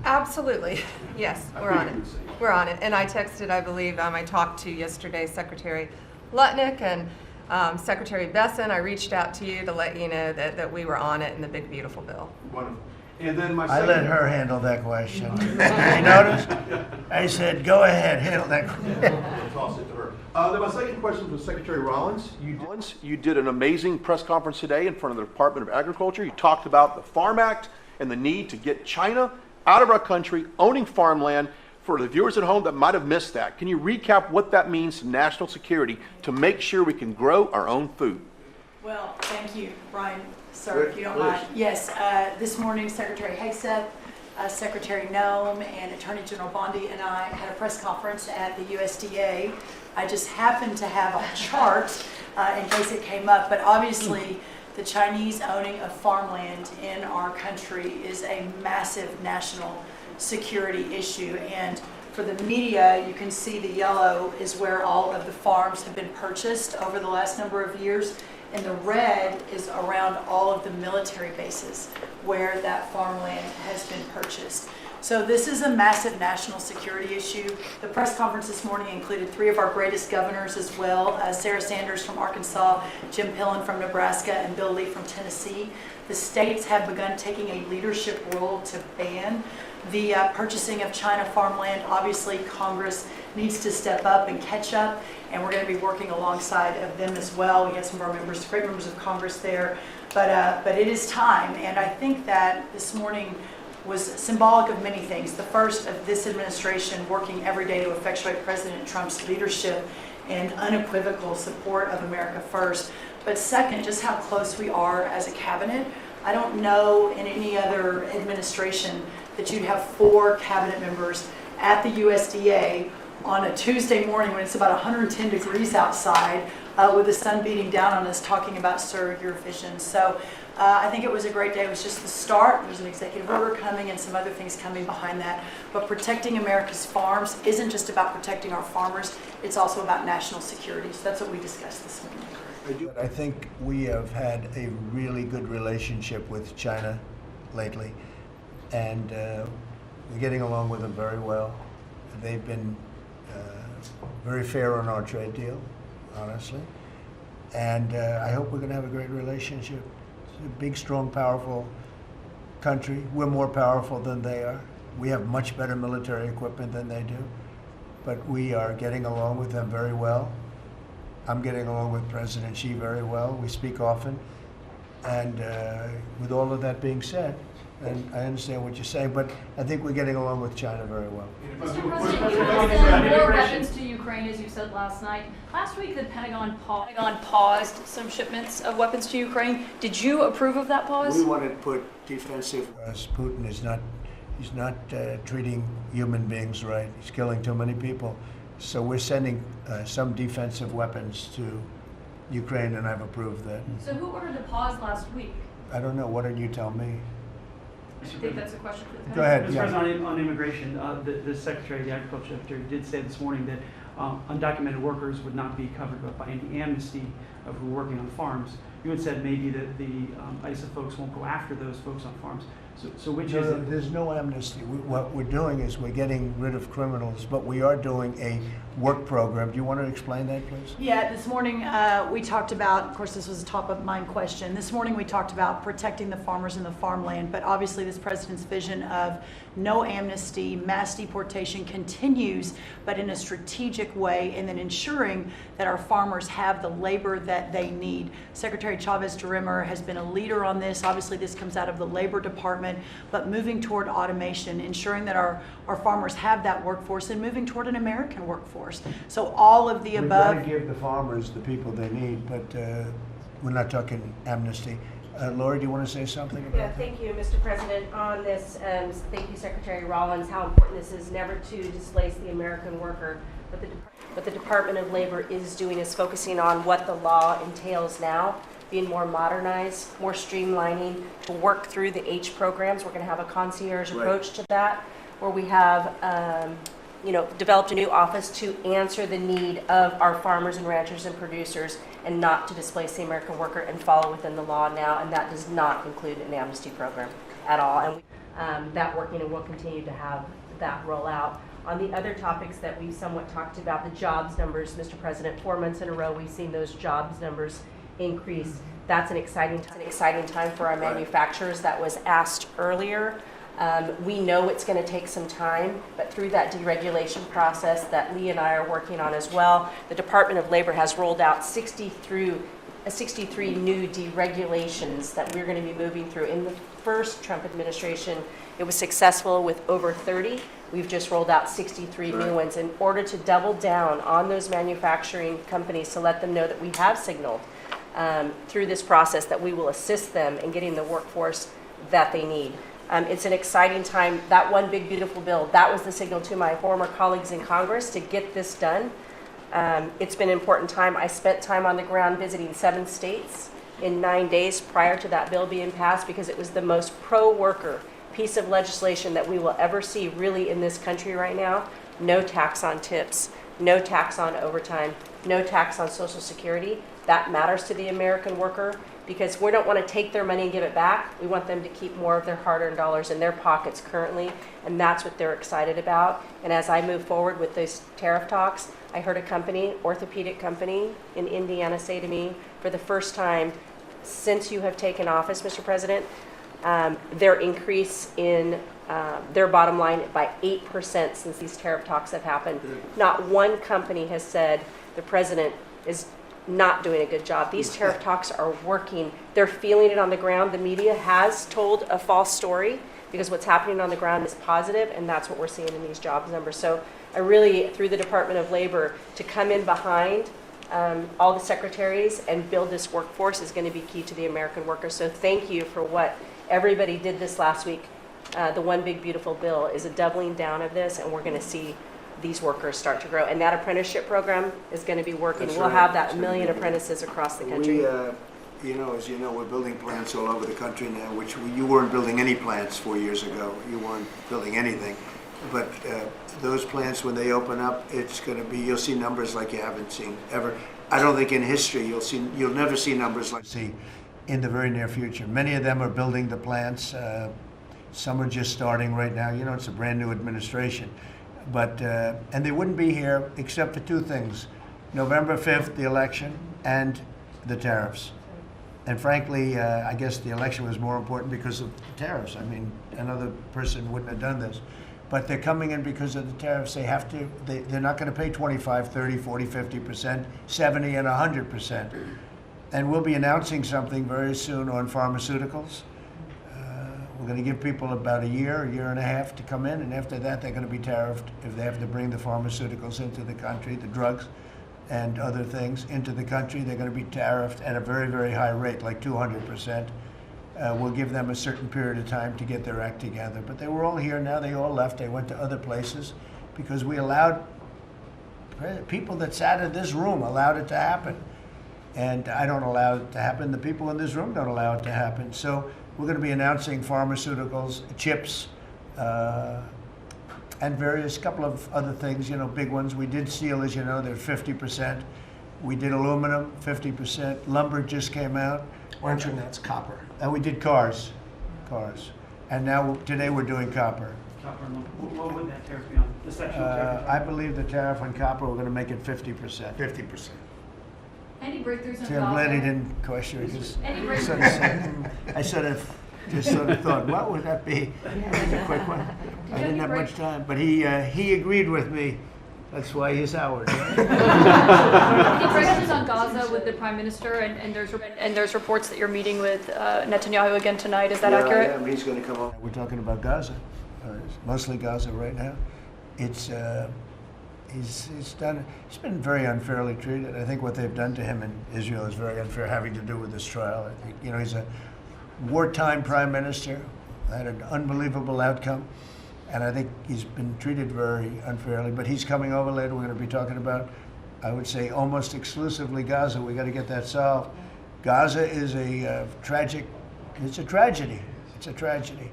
Absolutely. Yes, we're on it. We're on it. And I texted, I believe, I talked to yesterday Secretary Lutnick and Secretary Besson. I reached out to you to let you know that we were on it in the big, beautiful bill. Wonderful. And then my I let her handle that question. You notice? I said, go ahead, handle that question. Toss it to her. Then my second question was Secretary Rollins. You did an amazing press conference today in front of the Department of Agriculture. You talked about the Farm Act and the need to get China out of our country, owning farmland. For the viewers at home that might have missed that, can you recap what that means to national security to make sure we can grow our own food? Well, thank you, Brian. Sir, if you don't mind. Yes, this morning Secretary Hegseth, Secretary Noem, and Attorney General Bondi and I had a press conference at the USDA. I just happened to have a chart in case it came up, but obviously the Chinese owning of farmland in our country is a massive national security issue. And for the media, you can see the yellow is where all of the farms have been purchased over the last number of years. And the red is around all of the military bases where that farmland has been purchased. So this is a massive national security issue. The press conference this morning included 3 of our greatest governors as well, Sarah Sanders from Arkansas, Jim Pillen from Nebraska, and Bill Lee from Tennessee. The states have begun taking a leadership role to ban the purchasing of China farmland. Obviously, Congress needs to step up and catch up, and we're going to be working alongside of them as well. We have some of our members, great members of Congress there, but it is time, and I think that this morning was symbolic of many things. The first of this administration working every day to effectuate President Trump's leadership and unequivocal support of America First. But second, just how close we are as a cabinet. I don't know in any other administration that you'd have 4 cabinet members at the USDA on a Tuesday morning when it's about 110 degrees outside with the sun beating down on us talking about Sir, Your Vision. So I think it was a great day. It was just the start. There's an executive order coming and some other things coming behind that. But protecting America's farms isn't just about protecting our farmers. It's also about national security. So that's what we discussed this morning. I think we have had a really good relationship with China lately, and We're getting along with them very well. They've been very fair on our trade deal, honestly. And I hope we're going to have a great relationship. It's a big, strong, powerful country. We're more powerful than they are. We have much better military equipment than they do. But we are getting along with them very well. I'm getting along with President Xi very well. We speak often. And with all of that being said, and I understand what you're saying, but I think we're getting along with China very well. Mr. President, you have sent more weapons to Ukraine, as you said last night. Last week, the Pentagon paused some shipments of weapons to Ukraine. Did you approve of that pause? We want to put defensive. Putin is not. He's not treating human beings right. He's killing too many people. So we're sending some defensive weapons to Ukraine, and I've approved that. So who ordered the pause last week? I don't know. Why don't you tell me? I think that's a question for the Pentagon. Go ahead. Mr. Yeah. President, on immigration, the Secretary, the Agriculture Secretary, did say this morning that undocumented workers would not be covered by any amnesty of who are working on farms. You had said maybe that the ISA folks won't go after those folks on farms. So which is it? There's no amnesty. What we're doing is we're getting rid of criminals, but we are doing a work program. Do you want to explain that, please? Yeah, this morning we talked about, of course, this was a top of mind question. This morning we talked about protecting the farmers and the farmland, but obviously this president's vision of no amnesty, mass deportation continues, but in a strategic way, and then ensuring that our farmers have the labor that they need. Secretary Chavez-DeRimmer has been a leader on this. Obviously this comes out of the Labor Department, but moving toward automation, ensuring that our farmers have that workforce, and moving toward an American workforce. So all of the above. We've got to give the farmers the people they need, but we're not talking amnesty. Lori, do you want to say something about that? Thank you, Mr. President. On this, thank you, Secretary Rollins, how important this is never to displace the American worker. What the Department of Labor is doing is focusing on what the law entails now, being more modernized, more streamlining, to work through the H programs. We're going to have a concierge approach to that, where we have developed a new office to answer the need of our farmers and ranchers and producers, and not to displace the American worker, and follow within the law now. And that does not include an amnesty program at all. And that working, and we'll continue to have that roll out. On the other topics that we somewhat talked about, the jobs numbers, Mr. President, 4 months in a row, we've seen those jobs numbers increase. That's an exciting time for our manufacturers. That was asked earlier. We know it's going to take some time, but through that deregulation process that Lee and I are working on as well, the Department of Labor has rolled out 63 new deregulations that we're going to be moving through. In the first Trump administration, it was successful with over 30. We've just rolled out 63 new ones in order to double down on those manufacturing companies, to let them know that we have signaled through this process that we will assist them in getting the workforce that they need. It's an exciting time. That one big beautiful bill, that was the signal to my former colleagues in Congress to get this done. It's been an important time. I spent time on the ground visiting 7 states in 9 days prior to that bill being passed, because it was the most pro-worker piece of legislation that we will ever see really in this country right now. No tax on tips, no tax on overtime, no tax on Social Security. That matters to the American worker, because we don't want to take their money and give it back. We want them to keep more of their hard-earned dollars in their pockets currently, and that's what they're excited about. And as I move forward with those tariff talks, I heard a company, orthopedic company in Indiana, say to me, for the first time since you have taken office, Mr. President, their increase in their bottom line by 8% since these tariff talks have happened. Not one company has said the president is not doing a good job. These tariff talks are working. They're feeling it on the ground. The media has told a false story, because what's happening on the ground is positive, and that's what we're seeing in these jobs numbers. So I really, through the Department of Labor, to come in behind all the secretaries and build this workforce is going to be key to the American worker. So thank you for what everybody did this last week. The One Big Beautiful Bill is a doubling down of this, and we're going to see these workers start to grow. And that apprenticeship program is going to be working. We'll have that 1 million apprentices across the country. We, as you know, we're building plants all over the country now, which you weren't building any plants 4 years ago. You weren't building anything. But those plants, when they open up, it's going to be, you'll see numbers like you haven't seen ever. I don't think in history you'll never see numbers like see in the very near future. Many of them are building the plants Some are just starting right now. You know, it's a brand new administration. But, and they wouldn't be here except for two things: November 5th, the election, and the tariffs. And frankly, I guess the election was more important because of the tariffs. I mean, another person wouldn't have done this. But they're coming in because of the tariffs. They have to, they're not going to pay 25, 30, 40, 50%, 70, and 100%. And we'll be announcing something very soon on pharmaceuticals. We're going to give people about a year and a half to come in, and after that, they're going to be tariffed if they have to bring the pharmaceuticals into the country, the drugs and other things into the country. They're going to be tariffed at a very, very high rate, like 200%. We'll give them a certain period of time to get their act together. But they were all here now. They all left. They went to other places because we allowed, people that sat in this room allowed it to happen. And I don't allow it to happen. The people in this room don't allow it to happen. So we're going to be announcing pharmaceuticals, chips, and various couple of other things, you know, big ones. We did steel, as you know, they're 50%. We did aluminum, 50%. Lumber just came out. Mention that's copper. And we did cars. And now, today we're doing copper. Copper and lumber. What would that tariff be on? The section tariff? I believe the tariff on copper, we're going to make it 50%. 50%. Any breakthroughs in See, I'm glad he Gaza? didn't question it. Just Any sort of said, I sort of thought, what would that be? That was a quick one. I didn't have much time, but he agreed with me. That's why he's Howard. Any breakthroughs on Gaza with the Prime Minister, and there's reports that you're meeting with Netanyahu again tonight. Is that accurate? Yeah, he's going to come over. We're talking about Gaza, mostly Gaza right now. It's he's been very unfairly treated. I think what they've done to him in Israel is very unfair, having to do with this trial. I think, you know, he's a wartime prime minister, had an unbelievable outcome, and I think he's been treated very unfairly. But he's coming over later. We're going to be talking about, I would say, almost exclusively Gaza. We got to get that solved. Gaza is a tragic. It's a tragedy. It's a tragedy.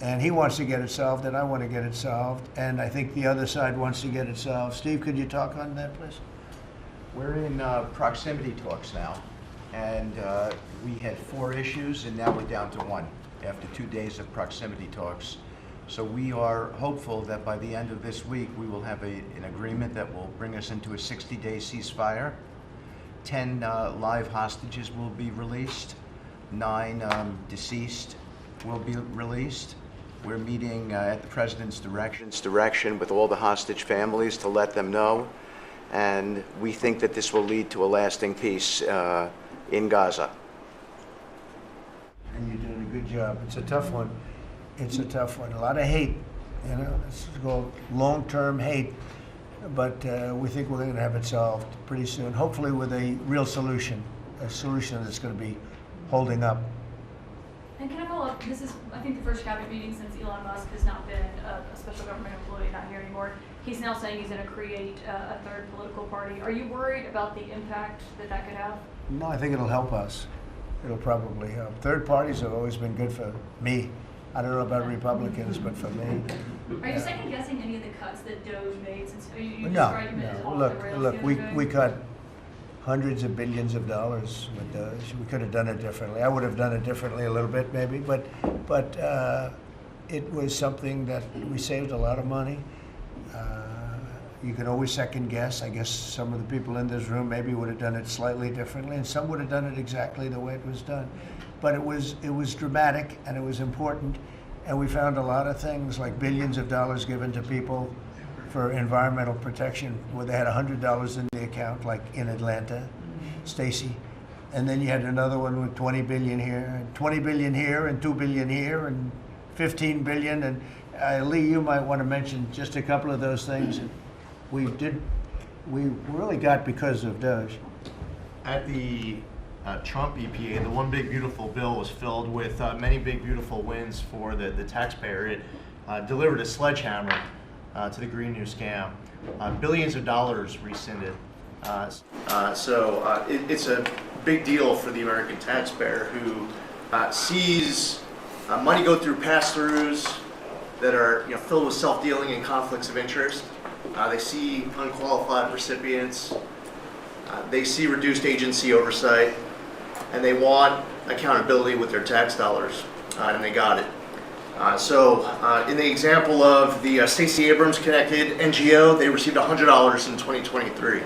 And he wants to get it solved, and I want to get it solved, and I think the other side wants to get it solved. Steve, could you talk on that, please? We're in proximity talks now, and we had 4 issues, and now we're down to 1 after 2 days of proximity talks. So we are hopeful that by the end of this week, we will have an agreement that will bring us into a 60-day ceasefire. 10 live hostages will be released. 9 deceased will be released. We're meeting at the President's direction with all the hostage families to let them know. And we think that this will lead to a lasting peace in Gaza. And you're doing a good job. It's a tough one. It's a tough one. A lot of hate, you know. It's called long-term hate. But we think we're going to have it solved pretty soon, hopefully with a real solution, a solution that's going to be holding up. And can I follow up? This is, I think, the first cabinet meeting since Elon Musk has not been a special government employee, not here anymore. He's now saying he's going to create a third political party. Are you worried about the impact that could have? No, I think it'll help us. It'll probably help. Third parties have always been good for me. I don't know about Republicans, but for me. Are you second guessing any of the cuts that Doge made since you No, described him as off the rails? look, we cut hundreds of billions of dollars with Doge. We could have done it differently. I would have done it differently a little bit, maybe, but it was something that we saved a lot of money. You can always second guess. I guess some of the people in this room maybe would have done it slightly differently, and some would have done it exactly the way it was done. But it was dramatic, and it was important, and we found a lot of things like billions of dollars given to people for environmental protection, where they had $100 in the account, like in Atlanta, Stacy. And then you had another one with 20 billion here, and 20 billion here, and 2 billion here, and 15 billion. And Lee, you might want to mention just a couple of those things. We really got because of Doge. At the Trump EPA, the One Big Beautiful Bill was filled with many big beautiful wins for the taxpayer. It delivered a sledgehammer to the Green New scam. Billions of dollars rescinded. So it's a big deal for the American taxpayer who sees money go through pass-throughs that are filled with self-dealing and conflicts of interest. They see unqualified recipients. They see reduced agency oversight, and they want accountability with their tax dollars, and they got it. In the example of the Stacey Abrams connected NGO, they received $100 in 2023.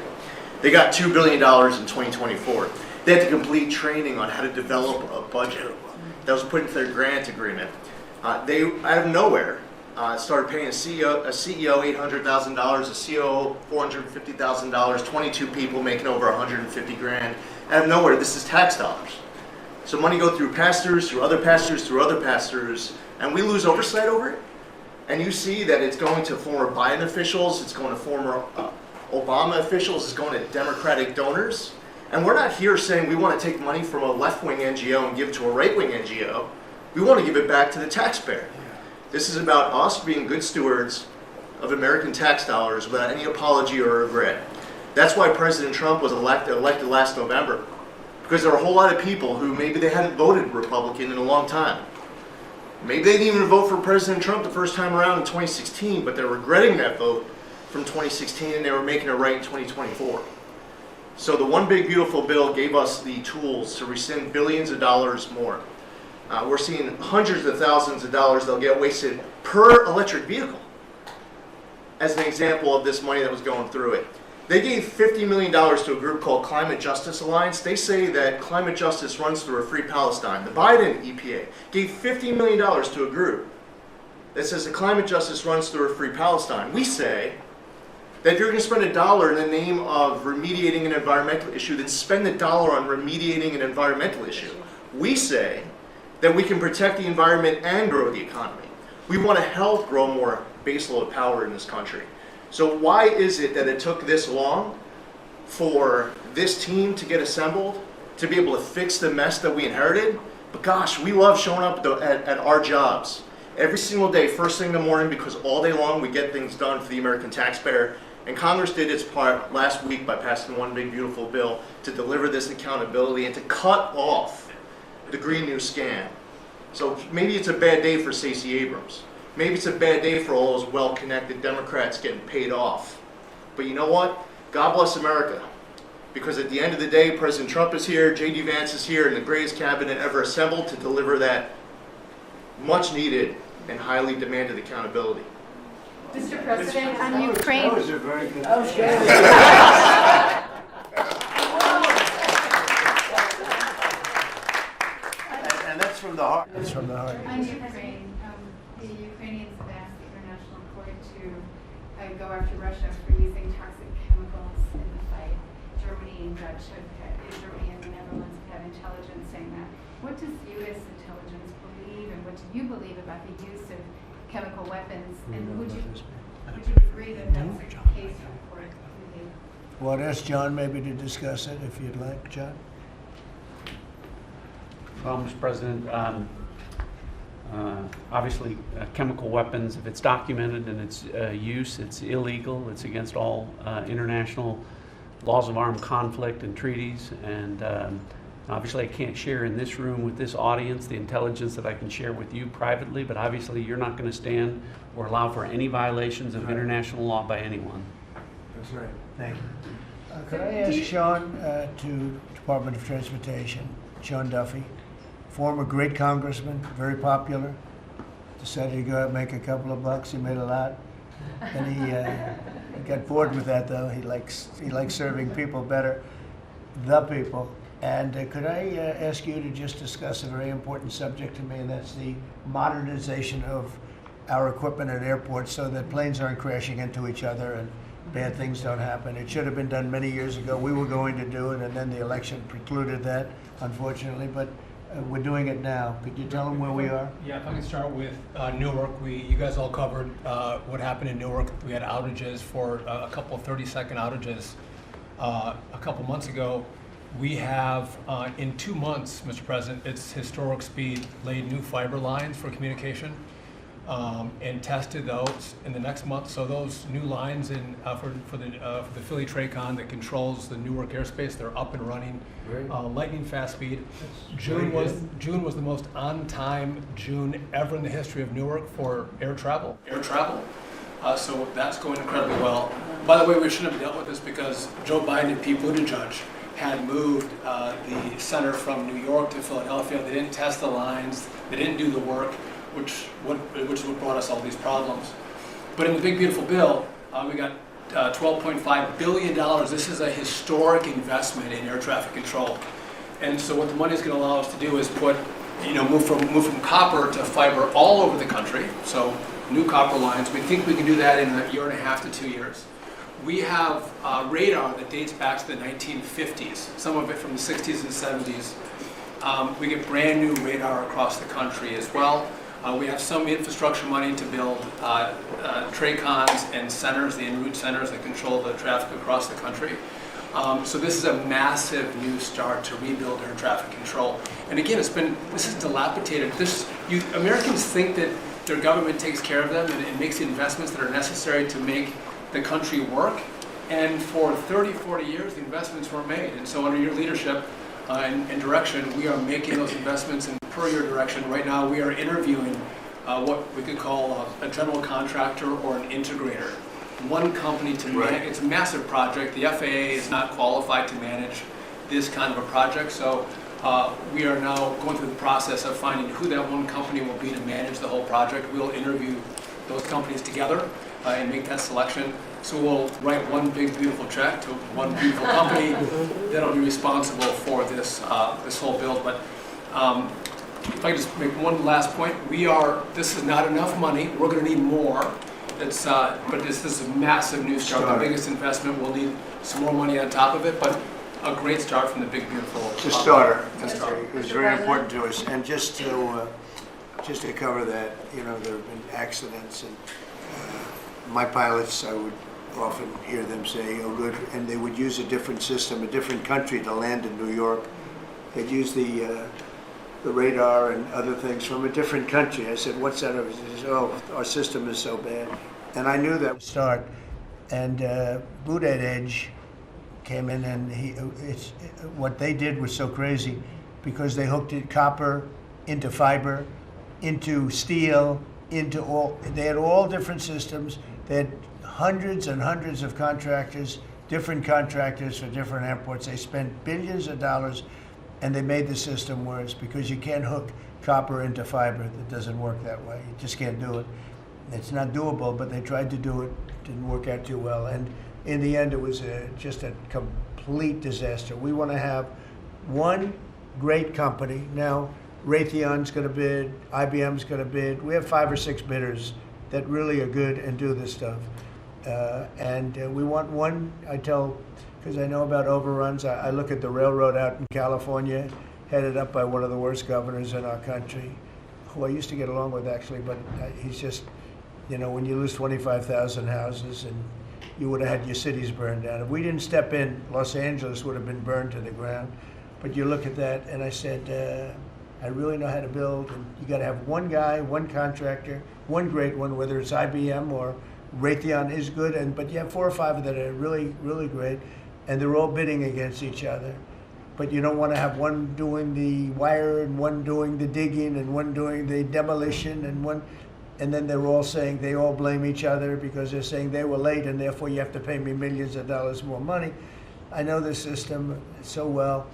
They got $2 billion in 2024. They had to complete training on how to develop a budget that was put into their grant agreement. They, out of nowhere, started paying a CEO $800,000, a COO $450,000, 22 people making over 150 grand. Out of nowhere, this is tax dollars. So money go through pastors, through other pastors, through other pastors, and we lose oversight over it. And you see that it's going to former Biden officials, it's going to former Obama officials, it's going to Democratic donors. And we're not here saying we want to take money from a left-wing NGO and give it to a right-wing NGO. We want to give it back to the taxpayer. This is about us being good stewards of American tax dollars without any apology or regret. That's why President Trump was elected last November. Because there were a whole lot of people who maybe they hadn't voted Republican in a long time. Maybe they didn't even vote for President Trump the first time around in 2016, but they're regretting that vote from 2016 and they were making it right in 2024. So the One Big Beautiful Bill gave us the tools to rescind billions of dollars more. We're seeing hundreds of thousands of dollars that'll get wasted per electric vehicle as an example of this money that was going through it. They gave $50 million to a group called Climate Justice Alliance. They say that climate justice runs through a free Palestine. The Biden EPA gave $50 million to a group that says that climate justice runs through a free Palestine. We say that if you're going to spend $1 in the name of remediating an environmental issue, then spend $1 on remediating an environmental issue. We say that we can protect the environment and grow the economy. We want to help grow more baseload power in this country. So why is it that it took this long for this team to get assembled, to be able to fix the mess that we inherited? But gosh, we love showing up at our jobs every single day, first thing in the morning, because all day long we get things done for the American taxpayer. And Congress did its part last week by passing One Big Beautiful Bill to deliver this accountability and to cut off the Green New Scam. So maybe it's a bad day for Stacey Abrams. Maybe it's a bad day for all those well-connected Democrats getting paid off. But you know what? God bless America. Because at the end of the day, President Trump is here, J.D. Vance is here, and the greatest cabinet ever assembled to deliver that much-needed and highly demanded accountability. Mr. President, on Ukraine. That was a very good. And that's from the heart. That's from the heart. On Ukraine, the Ukrainians have asked the International Court to go after Russia for using toxic chemicals in the fight. Germany and Germany and the Netherlands have had intelligence saying that. What does U.S. intelligence believe, and what do you believe about the use of chemical weapons? And would you agree that that's the case for the? Well, ask John maybe to discuss it if you'd like, John. Well, Mr. President, obviously chemical weapons, if it's documented and its use, it's illegal. It's against all international laws of armed conflict and treaties. And obviously I can't share in this room with this audience the intelligence that I can share with you privately, but obviously you're not going to stand or allow for any violations of international law by anyone. That's right. Thank you. Could I ask Sean to Department of Transportation, Sean Duffy, former great congressman, very popular, decided to go out and make a couple of bucks. He made a lot. And he got bored with that, though. He likes serving people better, the people. And could I ask you to just discuss a very important subject to me, and that's the modernization of our equipment at airports so that planes aren't crashing into each other and bad things don't happen. It should have been done many years ago. We were going to do it, and then the election precluded that, unfortunately. But we're doing it now. Could you tell them where we are? Yeah, if I can start with Newark. You guys all covered what happened in Newark. We had outages for a couple of 30-second outages a couple months ago. We have, in 2 months, Mr. President, it's historic speed, laid new fiber lines for communication and tested those in the next month. So those new lines for the Philly TRACON that controls the Newark airspace, they're up and running, lightning fast speed. June was the most on-time June ever in the history of Newark for air travel. So that's going incredibly well. By the way, we shouldn't have dealt with this because Joe Biden and Pete Buttigieg had moved the center from New York to Philadelphia. They didn't test the lines. They didn't do the work. which is what brought us all these problems. But in the big beautiful bill, we got $12.5 billion. This is a historic investment in air traffic control. And so what the money is going to allow us to do is move from copper to fiber all over the country. So new copper lines. We think we can do that in 1.5 to 2 years. We have radar that dates back to the 1950s, some of it from the 60s and 70s. We get brand new radar across the country as well. We have some infrastructure money to build TRACONs and centers, the en route centers that control the traffic across the country. So this is a massive new start to rebuild air traffic control. And again, this is dilapidated. Americans think that their government takes care of them and makes the investments that are necessary to make the country work. And for 30, 40 years, the investments were made. And so under your leadership and direction, we are making those investments. And per your direction, right now we are interviewing what we could call a general contractor or an integrator. One company to manage. It's a massive project. The FAA is not qualified to manage this kind of a project. So we are now going through the process of finding who that one company will be to manage the whole project. We'll interview those companies together and make that selection. So we'll write one big beautiful check to one beautiful company that'll be responsible for this whole build. But if I could just make one last point, this is not enough money. We're going to need more. But this is a massive new start. The biggest investment. We'll need some more money on top of it, but a great start from the big beautiful. It's a starter. It was very important to us. And just to cover that, there have been accidents, and my pilots, I would often hear them say, "Oh, good," and they would use a different system, a different country to land in New York. They'd use the radar and other things from a different country. I said, "What's that?" He said, "Oh, our system is so bad." And I knew that would start. And Boot Edge came in, and what they did was so crazy, because they hooked it copper into fiber, into steel, they had all different systems. They had hundreds and hundreds of contractors, different contractors for different airports. They spent billions of dollars, and they made the system worse, because you can't hook copper into fiber. It doesn't work that way. You just can't do it. It's not doable, but they tried to do it. Didn't work out too well. And in the end, it was just a complete disaster. We want to have one great company. Now, Raytheon's going to bid, IBM's going to bid. We have 5 or 6 bidders that really are good and do this stuff. And we want one, because I know about overruns. I look at the railroad out in California, headed up by one of the worst governors in our country, who I used to get along with, actually, but he's just, when you lose 25,000 houses, and you would have had your cities burned down. If we didn't step in, Los Angeles would have been burned to the ground. But you look at that, and I said, I really know how to build, and you got to have one guy, one contractor, one great one, whether it's IBM or Raytheon is good, but you have 4 or 5 that are really, really great, and they're all bidding against each other. But you don't want to have one doing the wire, and one doing the digging, and one doing the demolition, and then they're all saying, they all blame each other because they're saying they were late, and therefore you have to pay me millions of dollars more money. I know the system so well.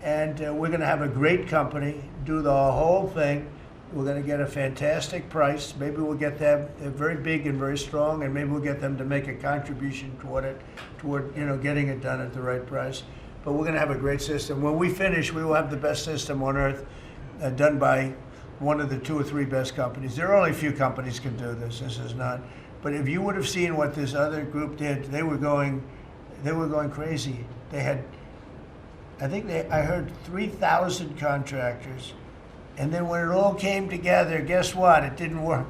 And we're going to have a great company do the whole thing. We're going to get a fantastic price. Maybe we'll get them, they're very big and very strong, and maybe we'll get them to make a contribution toward getting it done at the right price. But we're going to have a great system. When we finish, we will have the best system on earth, done by one of the 2 or 3 best companies. There are only a few companies can do this. This is not. But if you would have seen what this other group did, they were going crazy. They had, I heard 3,000 contractors, and then when it all came together, guess what? It didn't work.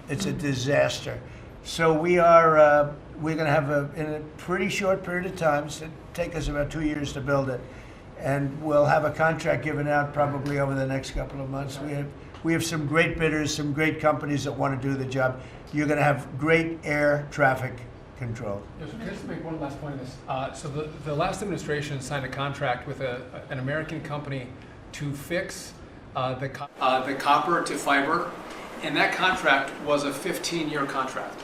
It's a disaster. So we're going to have in a pretty short period of time, so it'll take us about 2 years to build it, and we'll have a contract given out probably over the next couple of months. We have some great bidders, some great companies that want to do the job. You're going to have great air traffic control. Yes, can I just make one last point on this? So the last administration signed a contract with an American company to fix the copper to fiber, and that contract was a 15-year contract.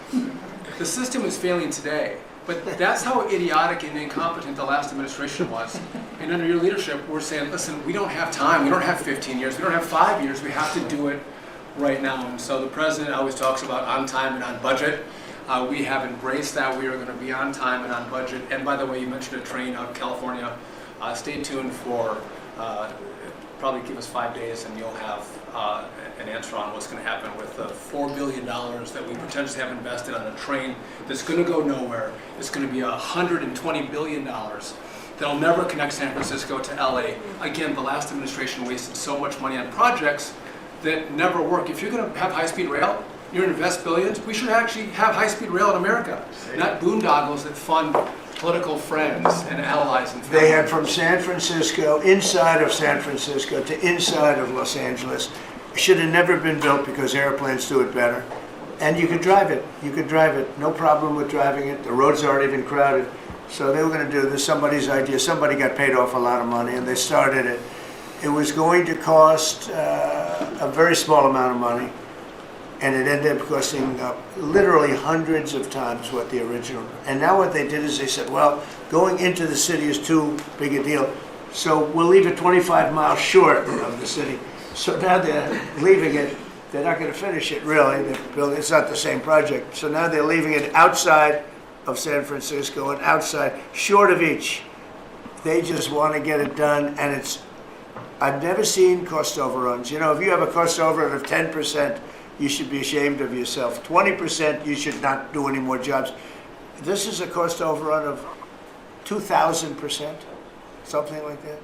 The system is failing today, but that's how idiotic and incompetent the last administration was. And under your leadership, we're saying, listen, we don't have time. We don't have 15 years. We don't have 5 years. We have to do it right now. And so the president always talks about on time and on budget. We have embraced that. We are going to be on time and on budget. And by the way, you mentioned a train out of California. Stay tuned for, probably give us 5 days and you'll have an answer on what's going to happen with the $4 billion that we potentially have invested on a train that's going to go nowhere. It's going to be $120 billion that'll never connect San Francisco to LA. Again, the last administration wasted so much money on projects that never work. If you're going to have high-speed rail, you're going to invest billions, we should actually have high-speed rail in America, not boondoggles that fund political friends and allies and family. They had from San Francisco, inside of San Francisco to inside of Los Angeles. Should have never been built because airplanes do it better. And you could drive it. You could drive it. No problem with driving it. The roads aren't even crowded. So they were going to do this, somebody's idea. Somebody got paid off a lot of money and they started it. It was going to cost a very small amount of money. And it ended up costing literally hundreds of times what the original. And now what they did is they said, well, going into the city is too big a deal. So we'll leave it 25 miles short of the city. So now they're leaving it. They're not going to finish it, really. It's not the same project. So now they're leaving it outside of San Francisco and outside, short of each. They just want to get it done, and it's, I've never seen cost overruns. You know, if you have a cost overrun of 10%, you should be ashamed of yourself. 20%, you should not do any more jobs. This is a cost overrun of 2,000%, something like that.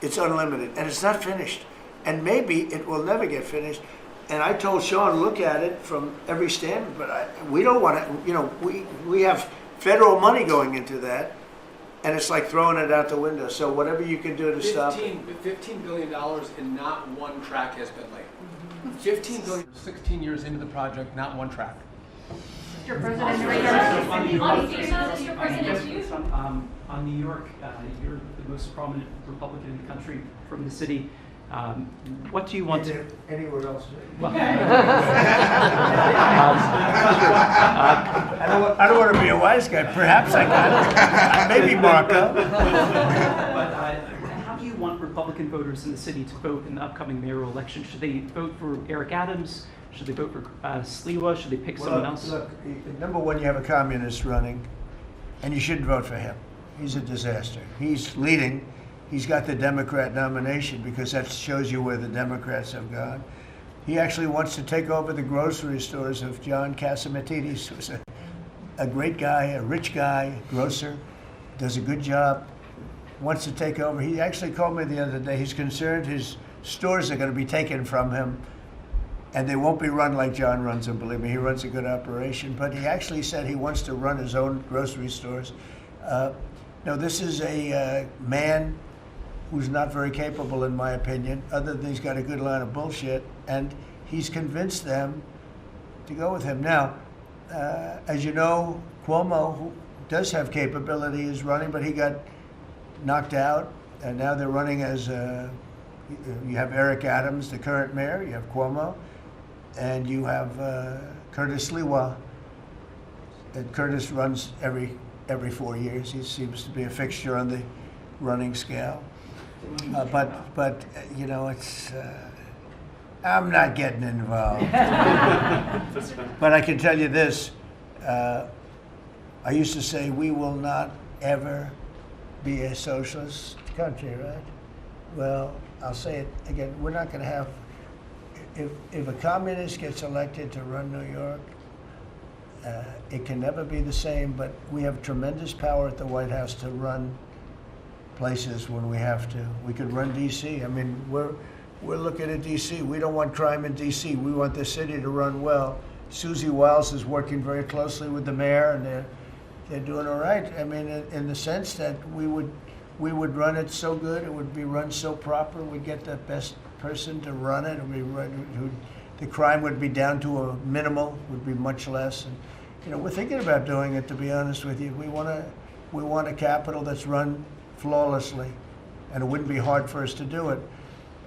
It's unlimited, and it's not finished. And maybe it will never get finished. And I told Sean, look at it from every standard, but we don't want to, you know, we have federal money going into that, and it's like throwing it out the window. So whatever you can do to stop it. $15 billion and not one track has been laid. 15 billion, 16 years into the project, not one track. Mr. President, on New York, you're the most prominent Republican in the country from the city. What do you want to... Anywhere else? Well, I don't want to be a wise guy. Perhaps I got it. Maybe Marco. But how do you want Republican voters in the city to vote in the upcoming mayoral election? Should they vote for Eric Adams? Should they vote for Sliwa? Should they pick someone else? Look, number one, you have a communist running, and you shouldn't vote for him. He's a disaster. He's leading. He's got the Democrat nomination because that shows you where the Democrats have gone. He actually wants to take over the grocery stores of John Catsimatidis, who's a great guy, a rich guy, grocer, does a good job, wants to take over. He actually called me the other day. He's concerned his stores are going to be taken from him, and they won't be run like John runs them, believe me. He runs a good operation, but he actually said he wants to run his own grocery stores. No, this is a man who's not very capable, in my opinion, other than he's got a good line of bullshit, and he's convinced them to go with him. Now, as you know, Cuomo, who does have capability, is running, but he got knocked out, and now they're running as, you have Eric Adams, the current mayor, you have Cuomo, and you have Curtis Sliwa. And Curtis runs every 4 years. He seems to be a fixture on the running scale. But you know, it's I'm not getting involved. But I can tell you this: I used to say we will not ever be a socialist country, right? Well, I'll say it again: we're not going to have. If a communist gets elected to run New York, it can never be the same. But we have tremendous power at the White House to run places when we have to. We could run D.C. I mean, we're looking at D.C. We don't want crime in D.C. We want the city to run well. Susie Wiles is working very closely with the mayor, and they're doing all right. I mean, in the sense that we would run it so good, it would be run so proper. We'd get the best person to run it. The crime would be down to a minimal, would be much less. And you know, we're thinking about doing it. To be honest with you, we want a capital that's run flawlessly, and it wouldn't be hard for us to do it.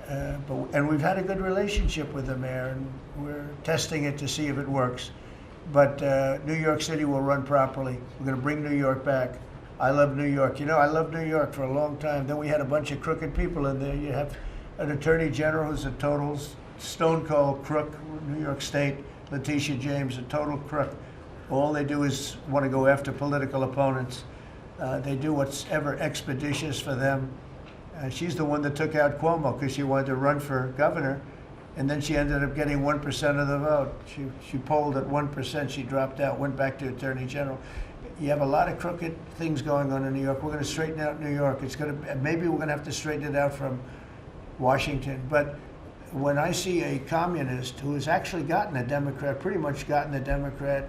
And we've had a good relationship with the mayor, and we're testing it to see if it works. But New York City will run properly. We're going to bring New York back. I love New York. You know, I loved New York for a long time. Then we had a bunch of crooked people in there. You have an attorney general who's a total stone cold crook. New York State, Letitia James, a total crook. All they do is want to go after political opponents. They do what's ever expeditious for them. She's the one that took out Cuomo because she wanted to run for governor, and then she ended up getting 1% of the vote. She polled at 1%. She dropped out, went back to Attorney General. You have a lot of crooked things going on in New York. We're going to straighten out New York. Maybe we're going to have to straighten it out from Washington. But when I see a communist who has actually gotten a Democrat, pretty much gotten a Democrat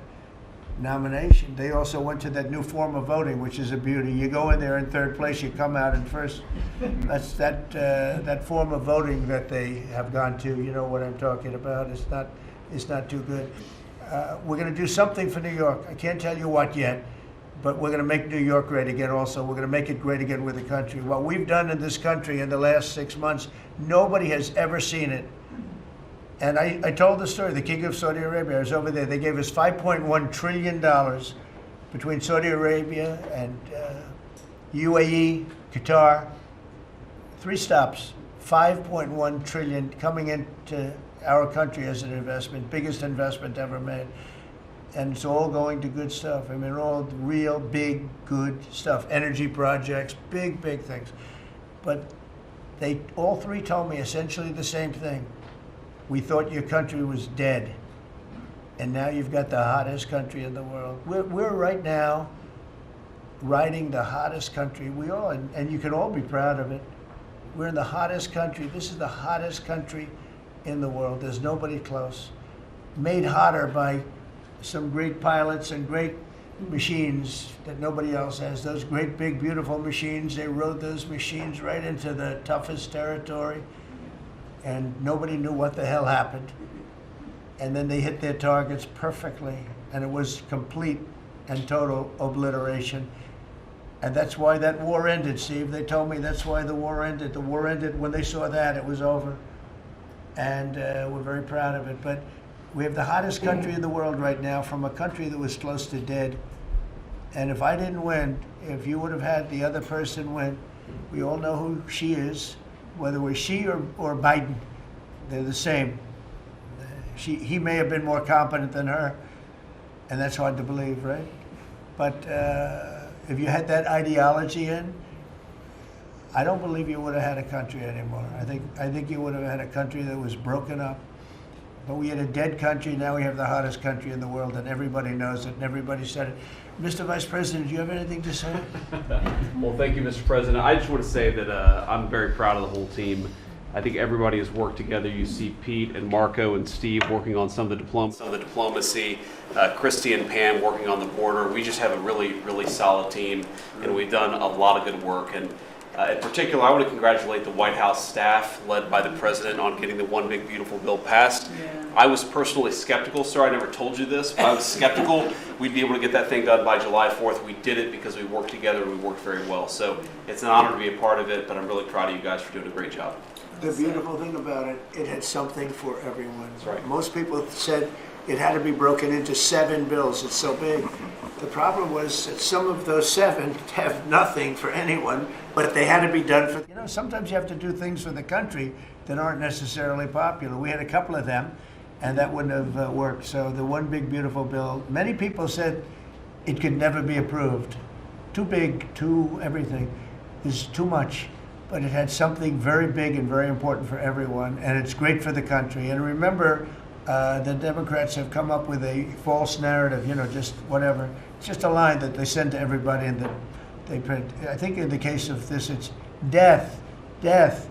nomination, they also went to that new form of voting, which is a beauty. You go in there in third place, you come out in first. That's that form of voting that they have gone to. You know what I'm talking about. It's not too good. We're going to do something for New York. I can't tell you what yet, but we're going to make New York great again also. We're going to make it great again with the country. What we've done in this country in the last 6 months, nobody has ever seen it. And I told the story, the King of Saudi Arabia, I was over there. They gave us $5.1 trillion between Saudi Arabia and UAE, Qatar. 3 stops, $5.1 trillion coming into our country as an investment, biggest investment ever made. And it's all going to good stuff. I mean, all real big, good stuff. Energy projects, big, big things. But they all 3 told me essentially the same thing. We thought your country was dead, and now you've got the hottest country in the world. We're right now riding the hottest country. We all, and you can all be proud of it. We're in the hottest country. This is the hottest country in the world. There's nobody close. Made hotter by some great pilots and great machines that nobody else has. Those great, big, beautiful machines, they rode those machines right into the toughest territory, and nobody knew what the hell happened. And then they hit their targets perfectly, and it was complete and total obliteration. And that's why that war ended, Steve. They told me that's why the war ended. The war ended when they saw that, it was over. And we're very proud of it. But we have the hottest country in the world right now, from a country that was close to dead. And if I didn't win, if you would have had the other person win, we all know who she is, whether it was she or Biden, they're the same. He may have been more competent than her, and that's hard to believe, right? But if you had that ideology in, I don't believe you would have had a country anymore. I think you would have had a country that was broken up. But we had a dead country. Now we have the hottest country in the world, and everybody knows it, and everybody said it. Mr. Vice President, do you have anything to say? Well, thank you, Mr. President. I just want to say that I'm very proud of the whole team. I think everybody has worked together. You see Pete and Marco and Steve working on some of the diplomacy, Christy and Pam working on the border. We just have a really, really solid team, and we've done a lot of good work. And in particular, I want to congratulate the White House staff led by the President on getting the One Big Beautiful Bill passed. Yeah. I was personally skeptical, sir. I never told you this, but I was skeptical we'd be able to get that thing done by July 4th. We did it because we worked together and we worked very well. So it's an honor to be a part of it, but I'm really proud of you guys for doing a great job. The beautiful thing about it, it had something for everyone. That's right. Most people said it had to be broken into 7 bills. It's so big. The problem was that some of those 7 have nothing for anyone, but they had to be done for, you know, sometimes you have to do things for the country that aren't necessarily popular. We had a couple of them, and that wouldn't have worked. So the One Big Beautiful Bill, many people said it could never be approved. Too big, too everything, is too much. But it had something very big and very important for everyone, and it's great for the country. And remember, the Democrats have come up with a false narrative, you know, just whatever. It's just a line that they send to everybody and that they print. I think in the case of this, it's death, death.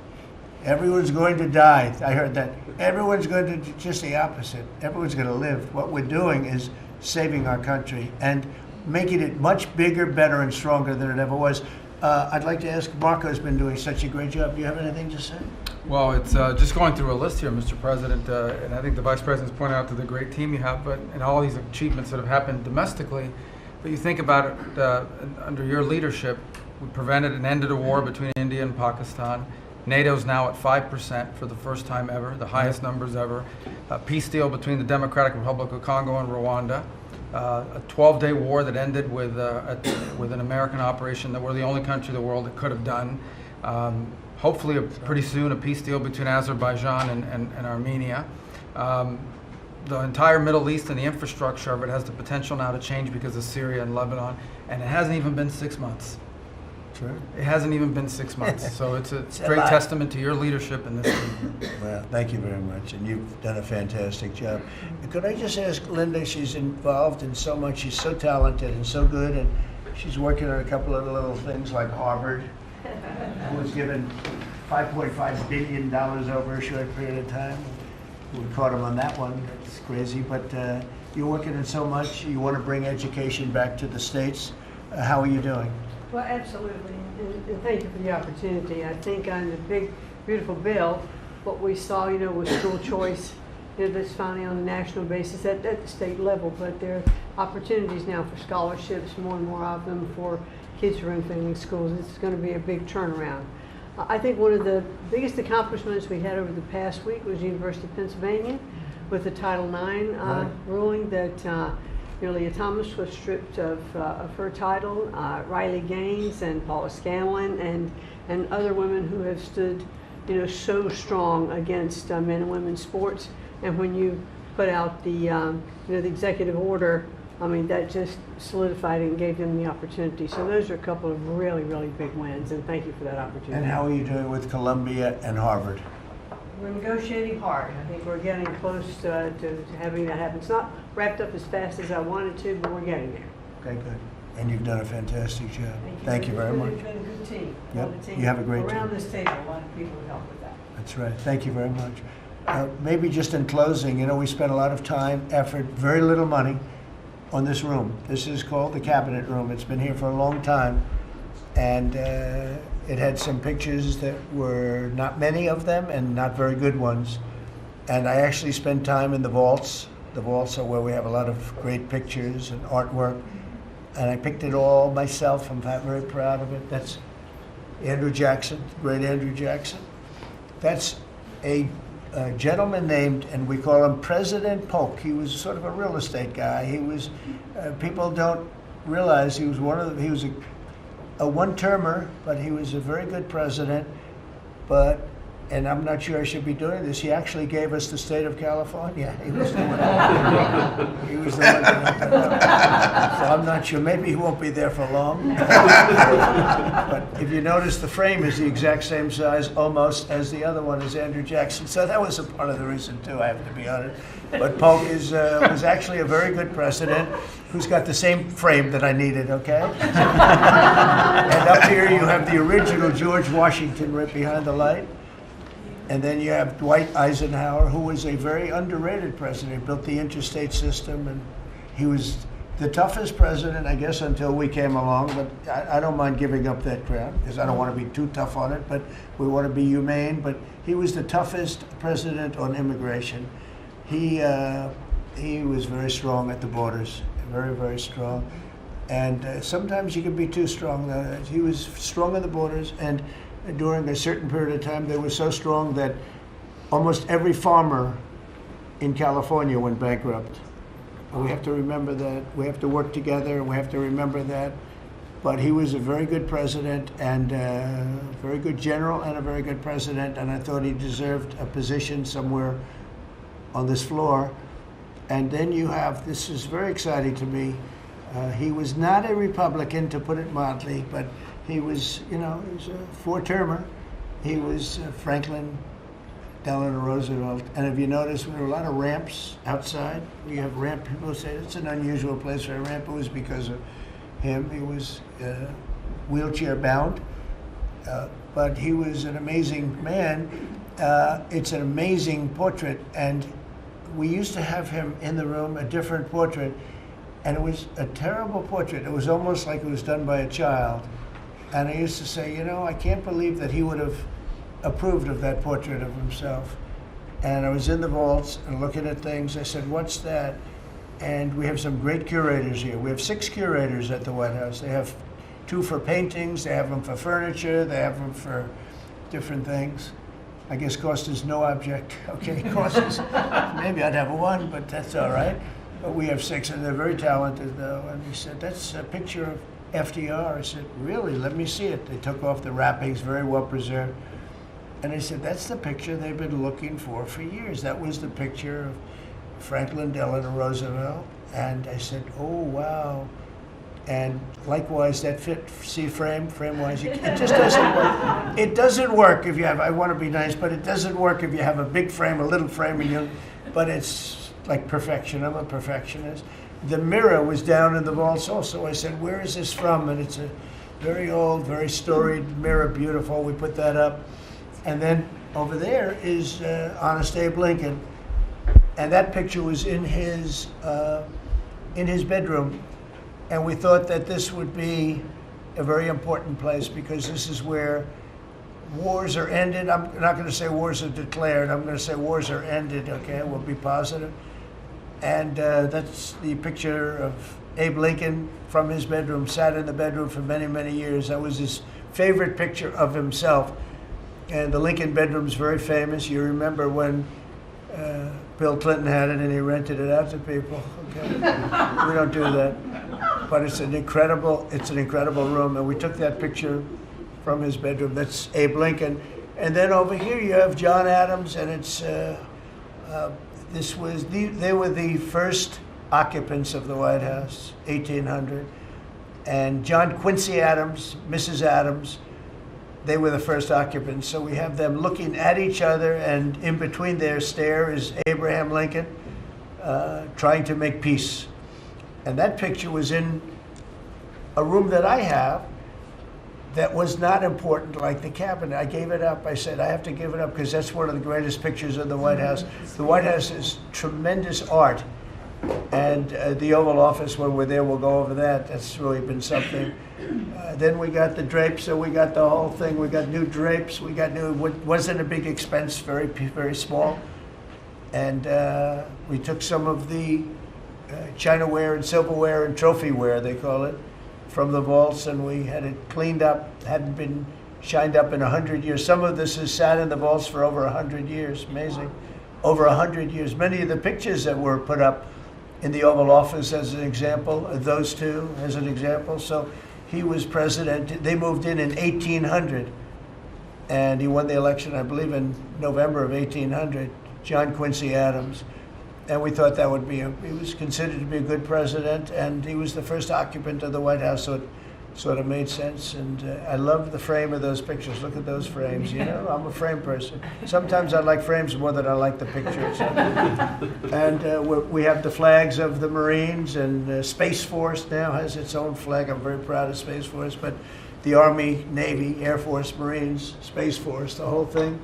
Everyone's going to die. I heard that. Everyone's going to do just the opposite. Everyone's going to live. What we're doing is saving our country and making it much bigger, better, and stronger than it ever was. I'd like to ask, Marco's been doing such a great job. Do you have anything to say? Well, it's just going through a list here, Mr. President, and I think the Vice President's pointed out to the great team you have, but and all these achievements that have happened domestically. But you think about it, under your leadership, we prevented and ended a war between India and Pakistan. NATO's now at 5% for the first time ever, the highest numbers ever. A peace deal between the Democratic Republic of Congo and Rwanda. A 12-day war that ended with an American operation that we're the only country in the world that could have done. hopefully pretty soon, a peace deal between Azerbaijan and Armenia. The entire Middle East and the infrastructure of it has the potential now to change because of Syria and Lebanon, and it hasn't even been 6 months. True. It hasn't even been 6 months, so it's a a great lot. testament to your leadership in this team. Well, thank you very much, and you've done a fantastic job. Could I just ask Linda, she's involved in so much, she's so talented and so good, and she's working on a couple of little things like Harvard, who was given $5.5 billion over a short period of time. We caught him on that one, it's crazy, but you're working on so much, you want to bring education back to the States. How are you doing? Well, absolutely, and thank you for the opportunity. I think on the big, beautiful bill, what we saw, was school choice, that's finally on a national basis at the state level, but there are opportunities now for scholarships, more and more of them for kids who are in failing schools. It's going to be a big turnaround. I think one of the biggest accomplishments we had over the past week was the University of Pennsylvania with the Title IX ruling that Leah Thomas was stripped of her title. Riley Gaines and Paula Scanlon and other women who have stood, so strong against men and women's sports. And when you put out the executive order, that just solidified it and gave them the opportunity. So those are a couple of really, really big wins, and thank you for that opportunity. And how are you doing with Columbia and Harvard? We're negotiating hard. I think we're getting close to having that happen. It's not wrapped up as fast as I wanted to, but we're getting there. Okay, good. And you've done a fantastic job. Thank you very much. It's been a good team. Yep, The team you have a great team. around this table, a lot of people who help with that. That's right. Thank you very much. Maybe just in closing, we spent a lot of time, effort, very little money on this room. This is called the Cabinet Room. It's been here for a long time. And it had some pictures that were not many of them and not very good ones. And I actually spent time in the vaults. The vaults are where we have a lot of great pictures and artwork. And I picked it all myself. I'm very proud of it. That's Andrew Jackson, great Andrew Jackson. That's a gentleman named, and we call him President Polk. He was sort of a real estate guy. He was, people don't realize he was he was a one-termer, but he was a very good president. And I'm not sure I should be doing this, he actually gave us the state of California. He was the one. He was the one that opened it up. So I'm not sure, maybe he won't be there for long. But if you notice, the frame is the exact same size almost as the other one is Andrew Jackson. So that was a part of the reason too, I have to be honest. But Polk was actually a very good president who's got the same frame that I needed, okay? And up here you have the original George Washington right behind the light. And then you have Dwight Eisenhower, who was a very underrated president. He built the interstate system, and he was the toughest president, I guess, until we came along. But I don't mind giving up that crown, because I don't want to be too tough on it, but we want to be humane. But he was the toughest president on immigration. He was very strong at the borders, very, very strong. And sometimes you can be too strong. He was strong at the borders, and during a certain period of time, they were so strong that almost every farmer in California went bankrupt. We have to remember that. We have to work together, and we have to remember that. But he was a very good president, and a very good general, and a very good president, and I thought he deserved a position somewhere on this floor. And then you have, this is very exciting to me, he was not a Republican, to put it mildly, but he was, he was a four-termer. He was Franklin Delano Roosevelt. And if you notice, there were a lot of ramps outside. We have ramp, people say it's an unusual place for a ramp. It was because of him. He was wheelchair bound, but he was an amazing man. It's an amazing portrait, and we used to have him in the room, a different portrait, and it was a terrible portrait. It was almost like it was done by a child. And I used to say, I can't believe that he would have approved of that portrait of himself. And I was in the vaults and looking at things. I said, what's that? And we have some great curators here. We have 6 curators at the White House. They have 2 for paintings, they have them for furniture, they have them for different things. I guess cost is no object. Okay, cost is, maybe I'd have 1, but that's all right. But we have 6, and they're very talented, though. And he said, that's a picture of FDR. I said, really? Let me see it. They took off the wrappings, very well preserved. And I said, that's the picture they've been looking for years. That was the picture of Franklin Delano Roosevelt. And I said, oh, wow. And likewise, that fit, see frame-wise, it just doesn't work. It doesn't work if you have, I want to be nice, but it doesn't work if you have a big frame, a little frame, but it's like perfection. I'm a perfectionist. The mirror was down in the vaults also. I said, where is this from? And it's a very old, very storied mirror, beautiful. We put that up. And then over there is Honest Abe Lincoln. And that picture was in his bedroom. And we thought that this would be a very important place because this is where wars are ended. I'm not going to say wars are declared. I'm going to say wars are ended, okay? We'll be positive. And that's the picture of Abe Lincoln from his bedroom, sat in the bedroom for many, many years. That was his favorite picture of himself. And the Lincoln bedroom's very famous. You remember when Bill Clinton had it and he rented it out to people. Okay? We don't do that. But it's an incredible room. And we took that picture from his bedroom. That's Abe Lincoln. And then over here you have John Adams, and it's they were the first occupants of the White House, 1800. And John Quincy Adams, Mrs. Adams, they were the first occupants. So we have them looking at each other, and in between their stare is Abraham Lincoln trying to make peace. And that picture was in a room that I have that was not important, like the cabinet. I gave it up. I said, I have to give it up because that's one of the greatest pictures of the White House. The White House is tremendous art. And the Oval Office, when we're there, we'll go over that. That's really been something. Then we got the drapes, so we got the whole thing. We got new drapes. We got new, wasn't a big expense, very, very small. And we took some of the chinaware and silverware and trophy-ware, they call it, from the vaults, and we had it cleaned up. Hadn't been shined up in 100 years. Some of this has sat in the vaults for over 100 years. Amazing. Over 100 years. Many of the pictures that were put up in the Oval Office as an example, those two as an example. So he was president. They moved in 1800, and he won the election, I believe, in November of 1800, John Quincy Adams. And we thought that would be, he was considered to be a good president, and he was the first occupant of the White House, so it sort of made sense. And I love the frame of those pictures. Look at those frames, you know? I'm a frame person. Sometimes I like frames more than I like the pictures. And we have the flags of the Marines, and Space Force now has its own flag. I'm very proud of Space Force, but the Army, Navy, Air Force, Marines, Space Force, the whole thing.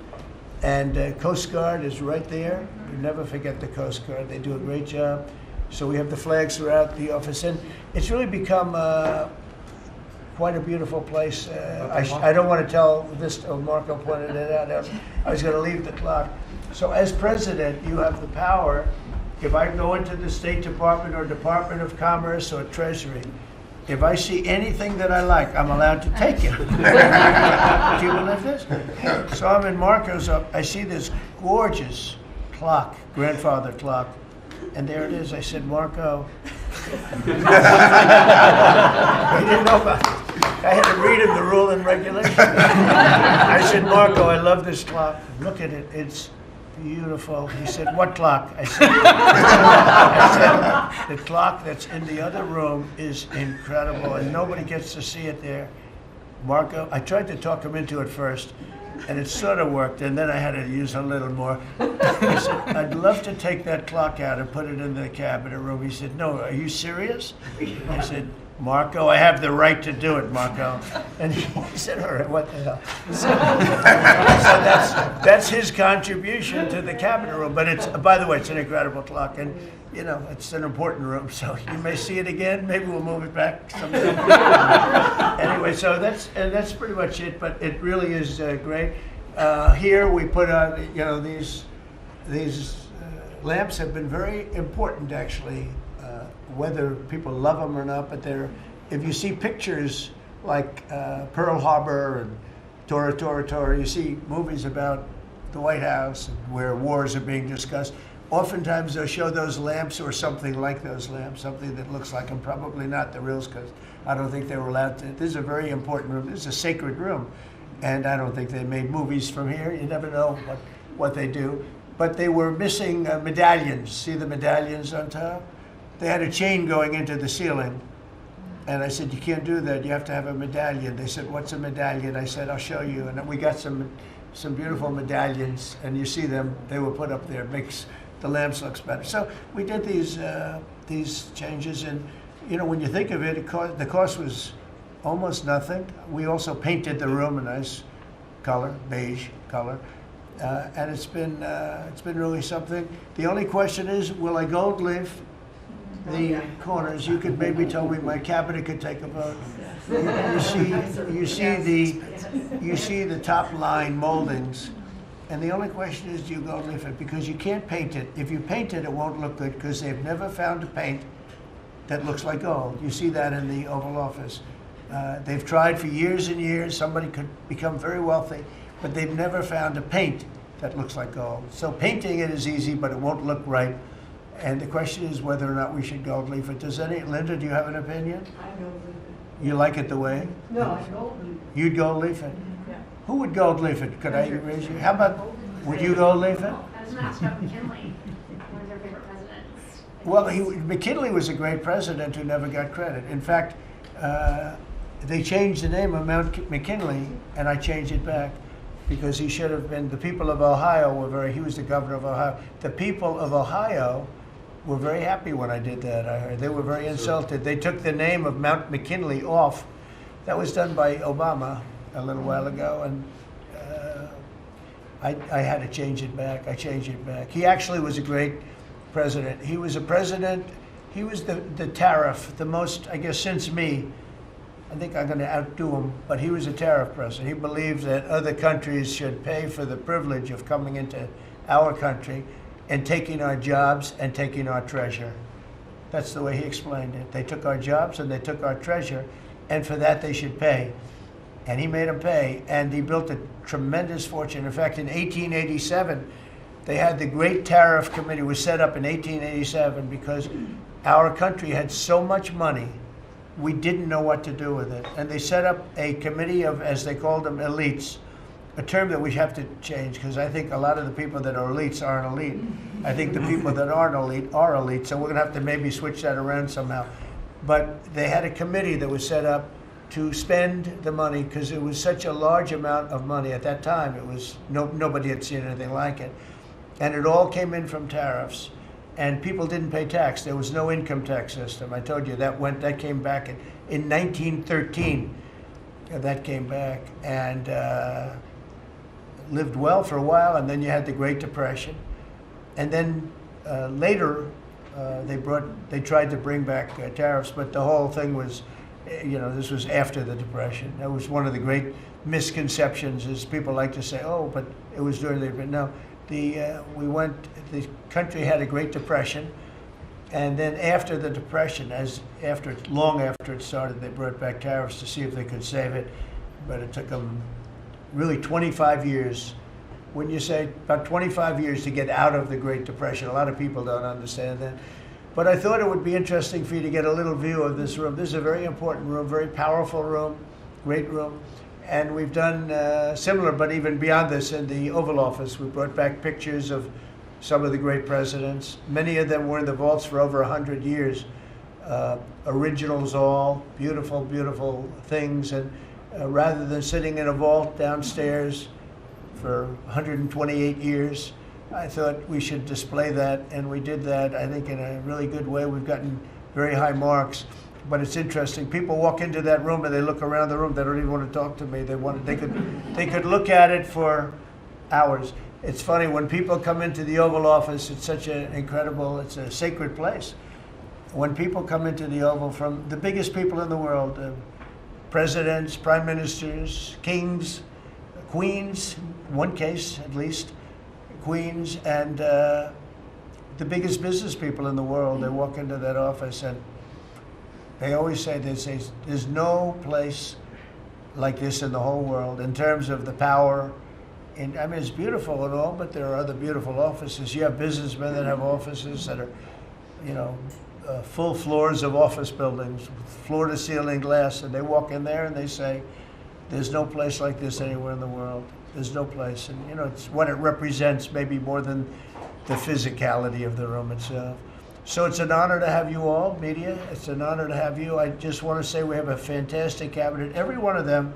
And Coast Guard is right there. We never forget the Coast Guard. They do a great job. So we have the flags throughout the office. And it's really become quite a beautiful place. I don't want to tell this, Marco pointed it out. I was going to leave the clock. So as president, you have the power. If I go into the State Department or Department of Commerce or Treasury, if I see anything that I like, I'm allowed to take it. Do you believe this? So I'm in Marco's, I see this gorgeous clock, grandfather clock, and there it is. I said, Marco. He didn't know about it. I had to read him the rule and regulation. I said, Marco, I love this clock. Look at it. It's beautiful. He said, what clock? I said, the clock that's in the other room is incredible, and nobody gets to see it there. Marco, I tried to talk him into it first, and it sort of worked, and then I had to use a little more. I said, I'd love to take that clock out and put it in the cabinet room. He said, no, are you serious? I said, Marco, I have the right to do it, Marco. And he said, all right, what the hell? So that's his contribution to the cabinet room. But it's, by the way, it's an incredible clock. And, you know, it's an important room. So you may see it again. Maybe we'll move it back sometime. Anyway, so that's pretty much it. But it really is great. Here we put on, you know, these lamps have been very important, actually. Whether people love them or not, but if you see pictures like Pearl Harbor and Tora Tora Tora, you see movies about the White House and where wars are being discussed. Oftentimes they'll show those lamps or something like those lamps, something that looks like them, probably not the reals, because I don't think they were allowed to. This is a very important room. This is a sacred room. and I don't think they made movies from here. You never know what they do. But they were missing medallions. See the medallions on top? They had a chain going into the ceiling. And I said, you can't do that. You have to have a medallion. They said, what's a medallion? I said, I'll show you. And we got some beautiful medallions, and you see them. They were put up there. It makes the lamps look better. So we did these changes, and when you think of it, the cost was almost nothing. We also painted the room a nice color, beige color, and it's been really something. The only question is, will I gold leaf the corners? You could maybe tell me my cabinet could take a vote. You see the top line moldings, and the only question is, do you gold leaf it? Because you can't paint it. If you paint it, it won't look good because they've never found a paint that looks like gold. You see that in the Oval Office. They've tried for years and years. Somebody could become very wealthy, but they've never found a paint that looks like gold. So painting it is easy, but it won't look right. And the question is whether or not we should gold leaf it. Linda, do you have an opinion? I gold leaf it. You like it the way? No, I gold leaf it. You'd gold leaf it? Yeah. Who would gold leaf it? Could I raise you? How about, would you gold leaf it? I was going to ask about McKinley, one of their favorite presidents. Well, McKinley was a great president who never got credit. In fact, they changed the name of Mount McKinley, and I changed it back because he should have been. The people of Ohio he was the governor of Ohio. The people of Ohio were very happy when I did that, I heard. They were very insulted. They took the name of Mount McKinley off. That was done by Obama a little while ago, and I had to change it back. I changed it back. He actually was a great president. He was a president, he was the tariff, the most, I guess, since me. I think I'm going to outdo him, but he was a tariff president. He believed that other countries should pay for the privilege of coming into our country and taking our jobs and taking our treasure. That's the way he explained it. They took our jobs and they took our treasure, and for that they should pay. And he made them pay, and he built a tremendous fortune. In fact, in 1887, they had the Great Tariff Committee was set up in 1887 because our country had so much money, we didn't know what to do with it. And they set up a committee of, as they called them, elites, a term that we have to change because I think a lot of the people that are elites aren't elite. I think the people that aren't elite are elite, so we're going to have to maybe switch that around somehow. But they had a committee that was set up to spend the money because it was such a large amount of money at that time. It was nobody had seen anything like it, and it all came in from tariffs, and people didn't pay tax. There was no income tax system. I told you that came back in 1913. That came back and lived well for a while, and then you had the Great Depression, and then later they tried to bring back tariffs, but the whole thing was. This was after the Depression. That was one of the great misconceptions is people like to say, oh, but it was during the, but no, the country had a Great Depression, and then after the Depression, long after it started, they brought back tariffs to see if they could save it, but it took them really 25 years. When you say about 25 years to get out of the Great Depression, a lot of people don't understand that. But I thought it would be interesting for you to get a little view of this room. This is a very important room, very powerful room, great room. And we've done similar, but even beyond this, in the Oval Office. We brought back pictures of some of the great presidents. Many of them were in the vaults for over 100 years. Originals all, beautiful, beautiful things. And rather than sitting in a vault downstairs for 128 years, I thought we should display that, and we did that, I think, in a really good way. We've gotten very high marks, but it's interesting. People walk into that room and they look around the room. They don't even want to talk to me. They could look at it for hours. It's funny, when people come into the Oval Office, it's such an incredible, it's a sacred place. When people come into the Oval from the biggest people in the world, presidents, prime ministers, kings, queens, one case at least, queens, and the biggest business people in the world, they walk into that office and they always say, there's no place like this in the whole world in terms of the power. And I mean, it's beautiful and all, but there are other beautiful offices. You have businessmen that have offices that are, full floors of office buildings, floor to ceiling glass, and they walk in there and they say, There's no place like this anywhere in the world. There's no place. And, you know, it's what it represents maybe more than the physicality of the room itself. So it's an honor to have you all, media. It's an honor to have you. I just want to say we have a fantastic cabinet. Every one of them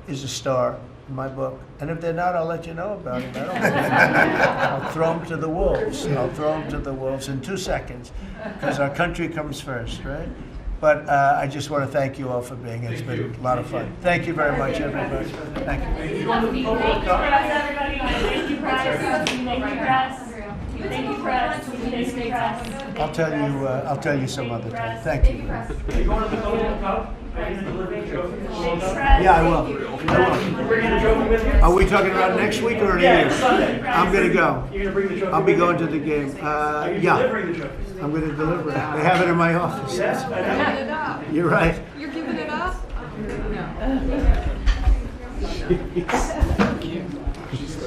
is a star in my book. And if they're not, I'll let you know about it. I don't I'll throw them to the wolves. I'll throw them to the wolves in 2 seconds, because our country comes first, right? But I just want to thank you all for being here. It's been a lot of fun. Thank you very much, everybody. Thank you. Thank you, press, everybody. Thank you, press. Thank you, press. Thank you, press. Thank you, press. I'll tell you some other time. Thank you. Are you going to the Golden Cup? Are you going to deliver the trophy? Yeah, I will. Are we talking about next week or in a year? Sunday. I'm going to go. You're going to bring the trophy. I'll be with going you? to the game. Are you Yeah, delivering the trophy? I'm going to deliver it. They have it in my office. Yes, I know. You're right. You're giving it up? No.